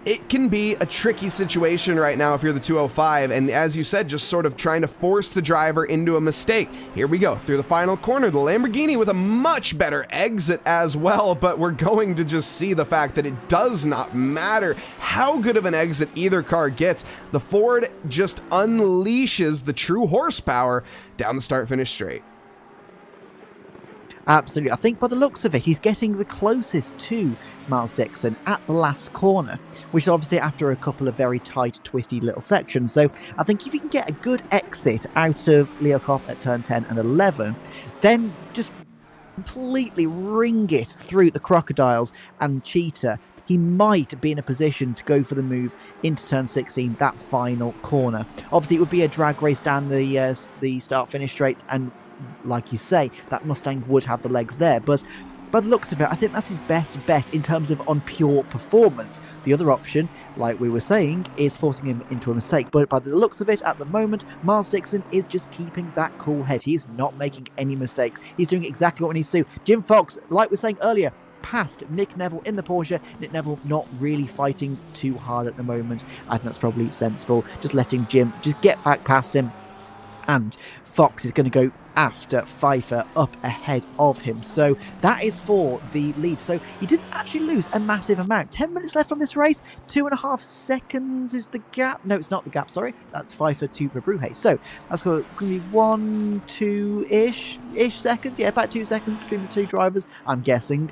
It can be a tricky situation right now if you're the 205, and as you said, just sort of trying to force the driver into a mistake. Here we go, through the final corner, the Lamborghini with a much better exit as well, but we're going to just see the fact that it does not matter how good of an exit either car gets. The Ford just unleashes the true horsepower down the start-finish straight. Absolutely. I think by the looks of it, he's getting the closest to Miles Dixon at the last corner, which is obviously after a couple of very tight, twisty little sections. So I think if you can get a good exit out of Leokop at turn 10 and 11, then just completely ring it through the crocodiles and Cheetah, he might be in a position to go for the move into turn 16, that final corner. Obviously, it would be a drag race down the start-finish straight, and like you say, that Mustang would have the legs there, but by the looks of it, I think that's his best bet in terms of on pure performance. The other option, like we were saying, is forcing him into a mistake, but by the looks of it at the moment, Miles Dixon is just keeping that cool head. He's not making any mistakes. He's doing exactly what he needs to do. Jim Fox, like we were saying earlier, past Nick Neville in the Porsche. Nick Neville not really fighting too hard at the moment. I think that's probably sensible. Just letting Jim just get back past him. And Fox is going to go after Pfeiffer up ahead of him. So that is for the lead. So he didn't actually lose a massive amount. 10 minutes left on this race. 2.5 seconds is the gap. No, it's not the gap, sorry. That's Pfeiffer to Verbrugge. So that's going to be 1, 2-ish seconds. Yeah, about 2 seconds between the two drivers, I'm guessing.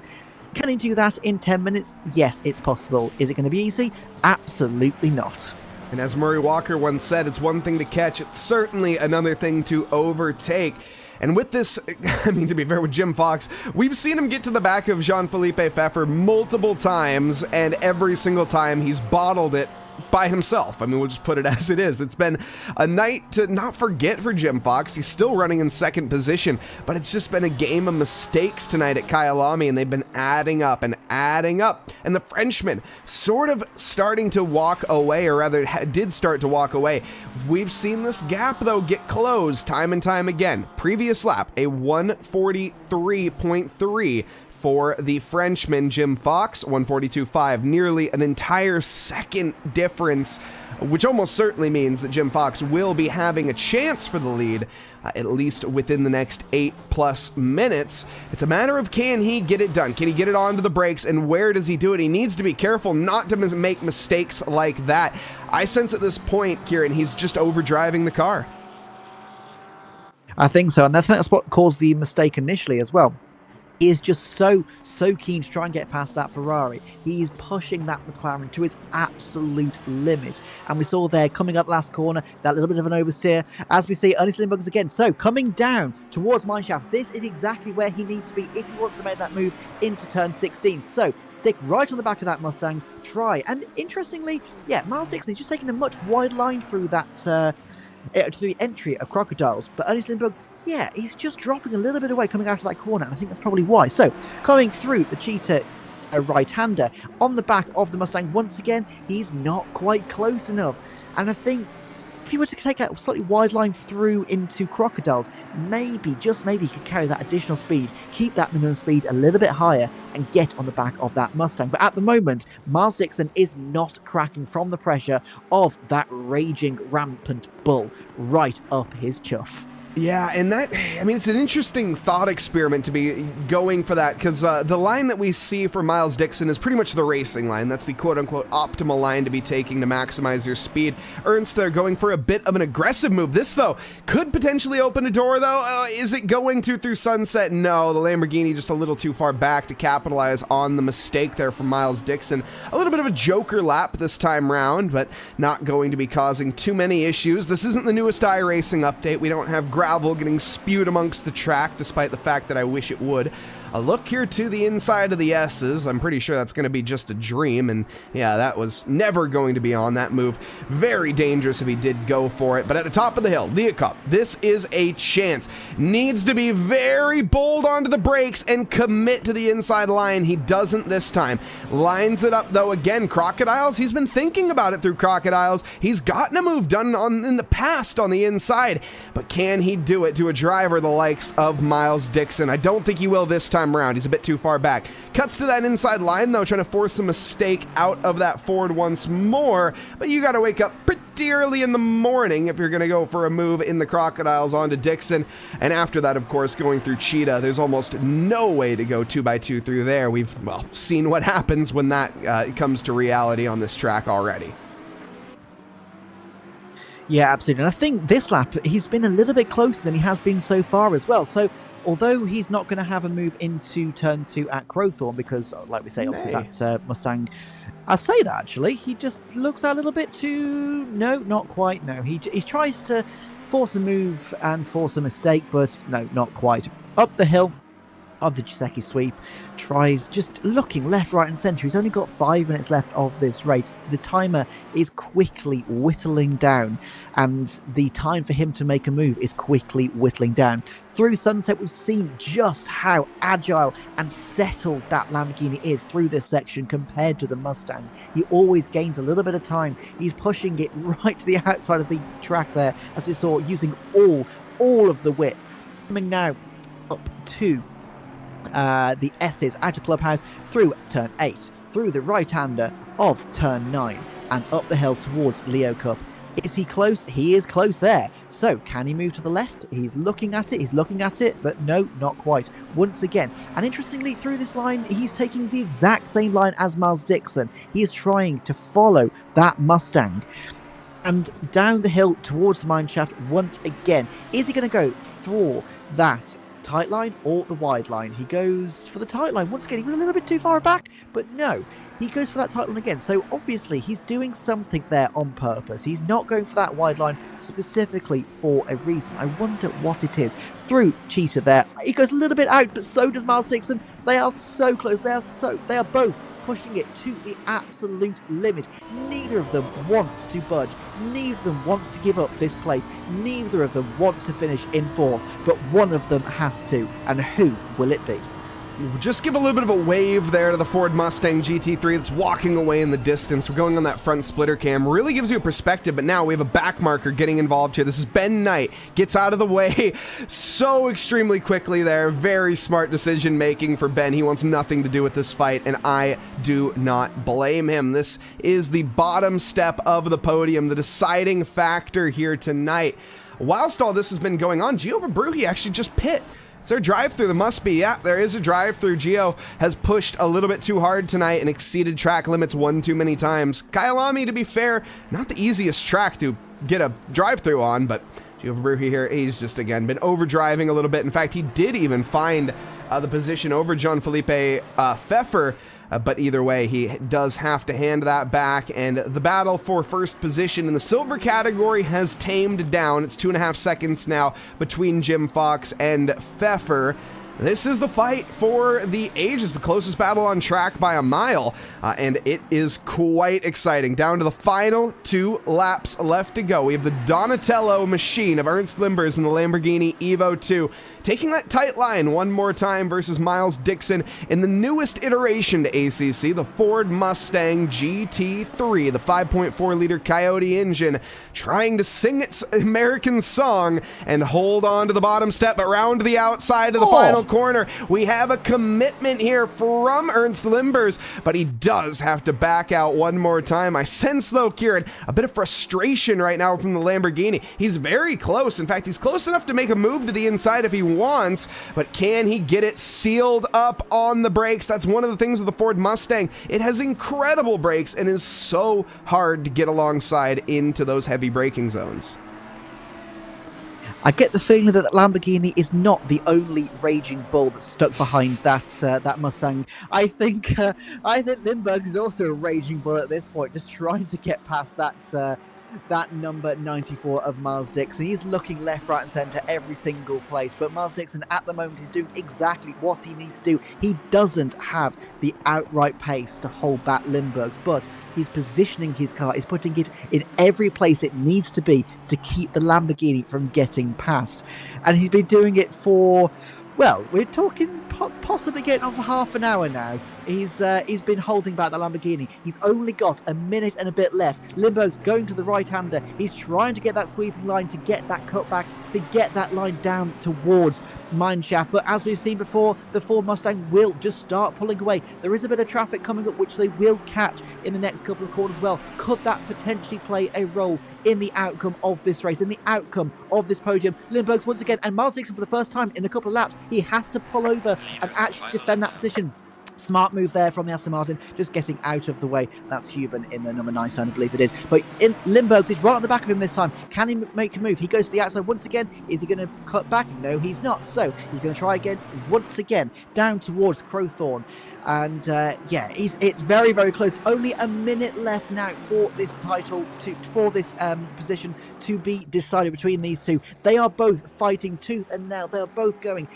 Can he do that in 10 minutes? Yes, it's possible. Is it going to be easy? Absolutely not. And as Murray Walker once said, it's one thing to catch, it's certainly another thing to overtake. And with this, I mean, to be fair with Jim Fox, we've seen him get to the back of Jean-Philippe Pfeffer multiple times, and every single time he's bottled it by himself. I mean, we'll just put it as it is. It's been a night to not forget for Jim Fox. He's still running in second position, but it's just been a game of mistakes tonight at Kyalami, and they've been adding up and adding up. And the Frenchman sort of starting to walk away, or rather did start to walk away. We've seen this gap, though, get closed time and time again. Previous lap, a 143.3 for the Frenchman, Jim Fox, 142.5, nearly an entire second difference, which almost certainly means that Jim Fox will be having a chance for the lead, at least within the next 8+ minutes. It's a matter of, can he get it done? Can he get it onto the brakes, and where does he do it? He needs to be careful not to make mistakes like that. I sense at this point, Kieran, he's just overdriving the car. I think so, and I think that's what caused the mistake initially as well. He is just so keen to try and get past that Ferrari. He is pushing that McLaren to its absolute limit. And we saw there, coming up last corner, that little bit of an oversteer. As we see, Ernie Slimbugs again. So, coming down towards Mineshaft. This is exactly where he needs to be if he wants to make that move into turn 16. So, stick right on the back of that Mustang. Try. And interestingly, yeah, Miles Dixon just taking a much wide line through that to the entry of Crocodiles, but Ernie Slimbugs, yeah, he's just dropping a little bit away coming out of that corner, and I think that's probably why. So, coming through the Cheetah right-hander on the back of the Mustang once again, he's not quite close enough, and I think if he were to take that slightly wide line through into Crocodiles, maybe, just maybe, he could carry that additional speed, keep that minimum speed a little bit higher, and get on the back of that Mustang. But at the moment, Miles Dixon is not cracking from the pressure of that raging, rampant bull right up his chuff. Yeah, and that, I mean, it's an interesting thought experiment to be going for that, because the line that we see for Miles Dixon is pretty much the racing line. That's the quote-unquote optimal line to be taking to maximize your speed. Ernst, they're going for a bit of an aggressive move. This, though, could potentially open a door, though. Is it going to through Sunset? No, the Lamborghini just a little too far back to capitalize on the mistake there from Miles Dixon. A little bit of a joker lap this time round, but not going to be causing too many issues. This isn't the newest iRacing update. We don't have gravel getting spewed amongst the track, despite the fact that I wish it would. A look here to the inside of the S's. I'm pretty sure that's going to be just a dream, and yeah, that was never going to be on that move. Very dangerous if he did go for it, but at the top of the hill, Leacock, this is a chance. Needs to be very bold onto the brakes and commit to the inside line. He doesn't this time. Lines it up, though, again. Crocodiles, he's been thinking about it through Crocodiles. He's gotten a move done in the past on the inside, but can he do it to a driver the likes of Miles Dixon? I don't think he will this time around. He's a bit too far back. Cuts to that inside line, though, trying to force a mistake out of that Ford once more, but you got to wake up pretty early in the morning if you're going to go for a move in the Crocodiles onto Dixon, and after that, of course, going through Cheetah, there's almost no way to go 2x2 through there. We've, well, seen what happens when that comes to reality on this track already. Yeah, absolutely. And I think this lap, he's been a little bit closer than he has been so far as well. So, although he's not going to have a move into turn 2 at Crowthorne, because, like we say, obviously that Mustang, I say that actually, he just looks a little bit too, no, not quite, no. He tries to force a move and force a mistake, but no, not quite. Up the hill of the Giuseppe sweep, tries just looking left, right and centre. He's only got 5 minutes left of this race. The timer is quickly whittling down, and the time for him to make a move is quickly whittling down. Through Sunset, we've seen just how agile and settled that Lamborghini is through this section compared to the Mustang. He always gains a little bit of time. He's pushing it right to the outside of the track there, as we saw, using all of the width. Coming now up to the S's out of Clubhouse through turn 8, through the right-hander of turn 9, and up the hill towards Leo Cup. Is he close? He is close there. So, can he move to the left? He's looking at it, but no, not quite. Once again, and interestingly, through this line, he's taking the exact same line as Miles Dixon. He is trying to follow that Mustang. And down the hill towards the mineshaft once again. Is he going to go for that tight line or the wide line? He goes for the tight line. Once again, he was a little bit too far back, but no. He goes for that tight line again. So obviously he's doing something there on purpose. He's not going for that wide line specifically for a reason. I wonder what it is. Through Cheetah there. He goes a little bit out, but so does Miles Dixon. They are so close. They are both pushing it to the absolute limit. Neither of them wants to budge. Neither of them wants to give up this place. Neither of them wants to finish in 4th, but one of them has to. And who will it be? Just give a little bit of a wave there to the Ford Mustang GT3 that's walking away in the distance. We're going on that front splitter cam. Really gives you a perspective, but now we have a back marker getting involved here. This is Ben Knight. Gets out of the way so extremely quickly there. Very smart decision making for Ben. He wants nothing to do with this fight, and I do not blame him. This is the bottom step of the podium, the deciding factor here tonight. Whilst all this has been going on, Gio Verbrugge actually just pit. Is there a drive-through? There must be. Yeah, there is a drive-through. Gio has pushed a little bit too hard tonight and exceeded track limits one too many times. Kyalami, to be fair, not the easiest track to get a drive-through on, but Gio Verbrugge here, he's just, again, been overdriving a little bit. In fact, he did even find the position over Jean-Philippe Pfeffer, but either way, he does have to hand that back, and the battle for first position in the silver category has tamed down. It's 2.5 seconds now between Jim Fox and Pfeffer. This is the fight for the ages, the closest battle on track by a mile, and it is quite exciting. Down to the final 2 laps left to go. We have the Donatello machine of Ernst Limbers in the Lamborghini Evo 2, taking that tight line one more time versus Miles Dixon in the newest iteration to ACC, the Ford Mustang GT3, the 5.4-liter Coyote engine, trying to sing its American song and hold on to the bottom step, but round to the outside of the final corner. We have a commitment here from Ernst Limbers, but he does have to back out one more time. I sense, though, Kieran, a bit of frustration right now from the Lamborghini. He's very close. In fact, he's close enough to make a move to the inside if he wants, but can he get it sealed up on the brakes? That's one of the things with the Ford Mustang. It has incredible brakes and is so hard to get alongside into those heavy braking zones. I get the feeling that the Lamborghini is not the only raging bull that's stuck behind that Mustang. I think Lindbergh is also a raging bull at this point, just trying to get past that number 94 of Miles Dixon. He's looking left, right, and centre every single place, but Miles Dixon at the moment is doing exactly what he needs to do. He doesn't have the outright pace to hold back Lindbergh's, but he's positioning his car, he's putting it in every place it needs to be to keep the Lamborghini from getting past. And he's been doing it for, well, we're talking possibly getting on for half an hour now. He's been holding back the Lamborghini. He's only got a minute and a bit left. Limbo's going to the right-hander. He's trying to get that sweeping line, to get that cutback, to get that line down towards Mineshaft. But as we've seen before, the Ford Mustang will just start pulling away. There is a bit of traffic coming up, which they will catch in the next couple of corners as well. Could that potentially play a role in the outcome of this race, in the outcome of this podium? Lindbergh's once again, and Miles Dixon for the first time in a couple of laps, he has to pull over and actually defend that position. Smart move there from the Aston Martin, just getting out of the way. That's Huben in the number 9 sign, I believe it is. But in Lindbergh's, it's right on the back of him this time. Can he make a move? He goes to the outside once again. Is he going to cut back? No, he's not. So he's going to try again, once again, down towards Crowthorne. And yeah, it's very, very close. Only a minute left now for this title, for this position to be decided between these two. They are both fighting tooth and nail. They are both going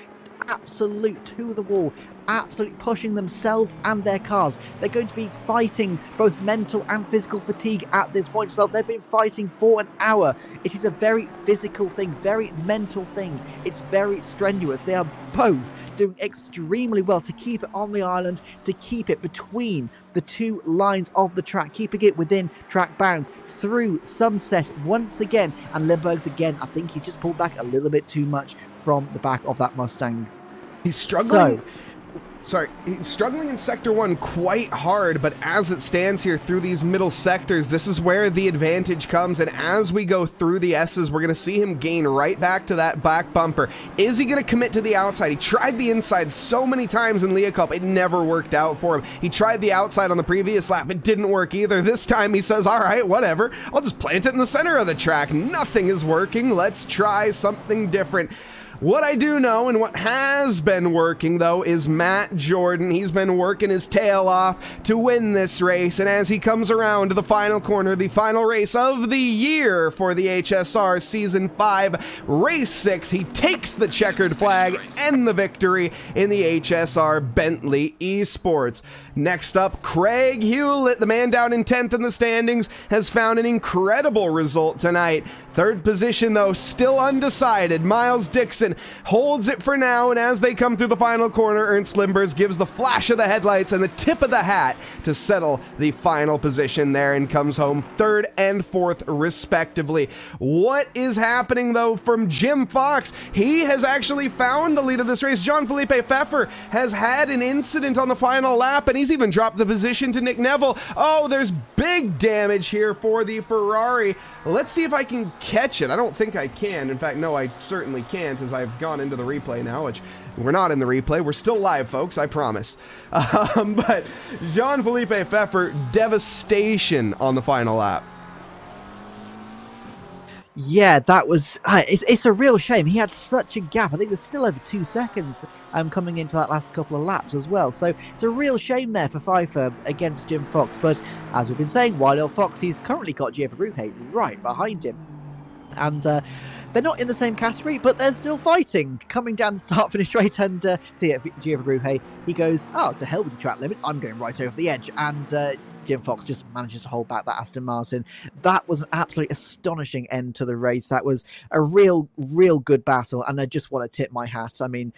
absolute to the wall, absolutely pushing themselves and their cars. They're going to be fighting both mental and physical fatigue at this point as well. They've been fighting for an hour. It is a very physical thing, very mental thing. It's very strenuous. They are both doing extremely well to keep it on the island, to keep it between the two lines of the track, keeping it within track bounds through sunset once again. And Lindbergh's again, I think he's just pulled back a little bit too much from the back of that Mustang. He's struggling. So, Sorry, he's struggling in Sector 1 quite hard, but as it stands here through these middle sectors, this is where the advantage comes, and as we go through the S's, we're going to see him gain right back to that back bumper. Is he going to commit to the outside? He tried the inside so many times in Leah Cup, it never worked out for him. He tried the outside on the previous lap, it didn't work either. This time he says, all right, whatever, I'll just plant it in the center of the track. Nothing is working, let's try something different. What I do know, and what has been working, though, is Matt Jordan. He's been working his tail off to win this race, and as he comes around to the final corner, the final race of the year for the HSR Season 5, Race 6, he takes the checkered flag and the victory in the HSR Bentley Esports. Next up, Craig Hewlett, the man down in 10th in the standings, has found an incredible result tonight. Third position, though, still undecided. Miles Dixon holds it for now, and as they come through the final corner, Ernst Limbers gives the flash of the headlights and the tip of the hat to settle the final position there and comes home third and fourth, respectively. What is happening, though, from Jim Fox? He has actually found the lead of this race. Jean-Philippe Pfeffer has had an incident on the final lap, and he's even dropped the position to Nick Neville. Oh, there's big damage here for the Ferrari. Let's see if I can catch it. I don't think I can. In fact, no, I certainly can't, as I've gone into the replay now, which we're not in the replay. We're still live, folks, I promise. But Jean-Philippe Pfeffer, devastation on the final lap. Yeah, that was... It's a real shame. He had such a gap. I think there's still over 2 seconds coming into that last couple of laps as well. So it's a real shame there for Pfeiffer against Jim Fox. But as we've been saying, Wild Fox, he's currently got Gio Verbrugge right behind him. And they're not in the same category, but they're still fighting. Coming down the start-finish straight, and see Gio Verbrugge, he goes, oh, to hell with the track limits, I'm going right over the edge. And Jim Fox just manages to hold back that Aston Martin. That was an absolutely astonishing end to the race. That was a real good battle, and I just want to tip my hat. I mean,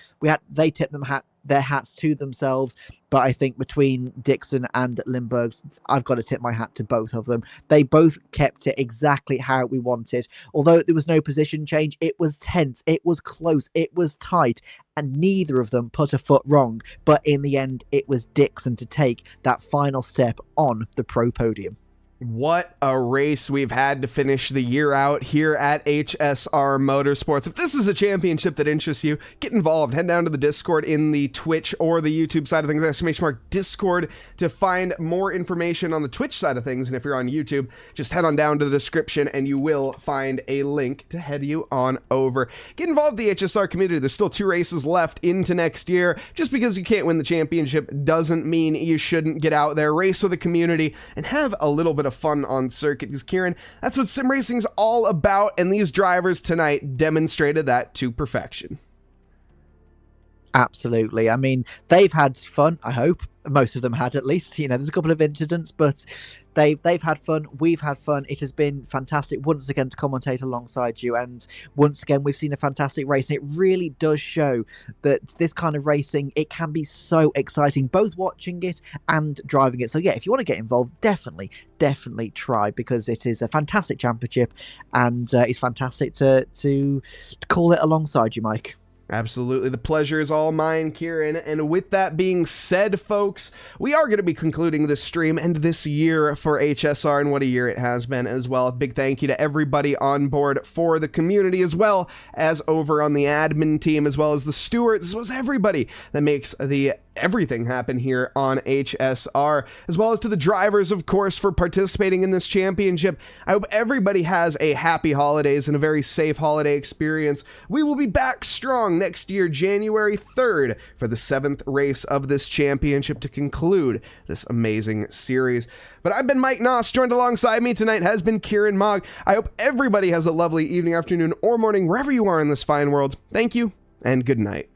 they tipped their hats to themselves, but I think between Dixon and Limburg's, I've got to tip my hat to both of them. They both kept it exactly how we wanted. Although there was no position change, it was tense, it was close, it was tight, and neither of them put a foot wrong. But in the end, it was Dixon to take that final step on the pro podium. What a race we've had to finish the year out here at HSR Motorsports. If this is a championship that interests you, get involved. Head down to the Discord in the Twitch or the YouTube side of things. Exclamation mark Discord to find more information on the Twitch side of things. And if you're on YouTube, just head on down to the description and you will find a link to head you on over. Get involved in the HSR community. There's still 2 races left into next year. Just because you can't win the championship doesn't mean you shouldn't get out there, race with the community, and have a little bit of fun on circuit, because Kieran, that's what sim racing's all about, and these drivers tonight demonstrated that to perfection. Absolutely. I mean, they've had fun, I hope. Most of them had, at least. You know, there's a couple of incidents, but they've had fun. We've had fun. It has been fantastic once again to commentate alongside you, and once again we've seen a fantastic race. And it really does show that this kind of racing, it can be so exciting, both watching it and driving it. So yeah, if you want to get involved, definitely try, because it is a fantastic championship, and it's fantastic to call it alongside you, Mike. Absolutely. The pleasure is all mine, Kieran. And with that being said, folks, we are going to be concluding this stream and this year for HSR, and what a year it has been as well. A big thank you to everybody on board for the community, as well as over on the admin team, as well as the stewards, as well as everybody that makes everything happen here on HSR, as well as to the drivers, of course, for participating in this championship. I hope everybody has a happy holidays and a very safe holiday experience. We will be back strong next year, January 3rd, for the 7th race of this championship to conclude this amazing series. But I've been Mike Noss. Joined alongside me tonight has been Kieran Mogg. I hope everybody has a lovely evening, afternoon, or morning, wherever you are in this fine world. Thank you, and good night.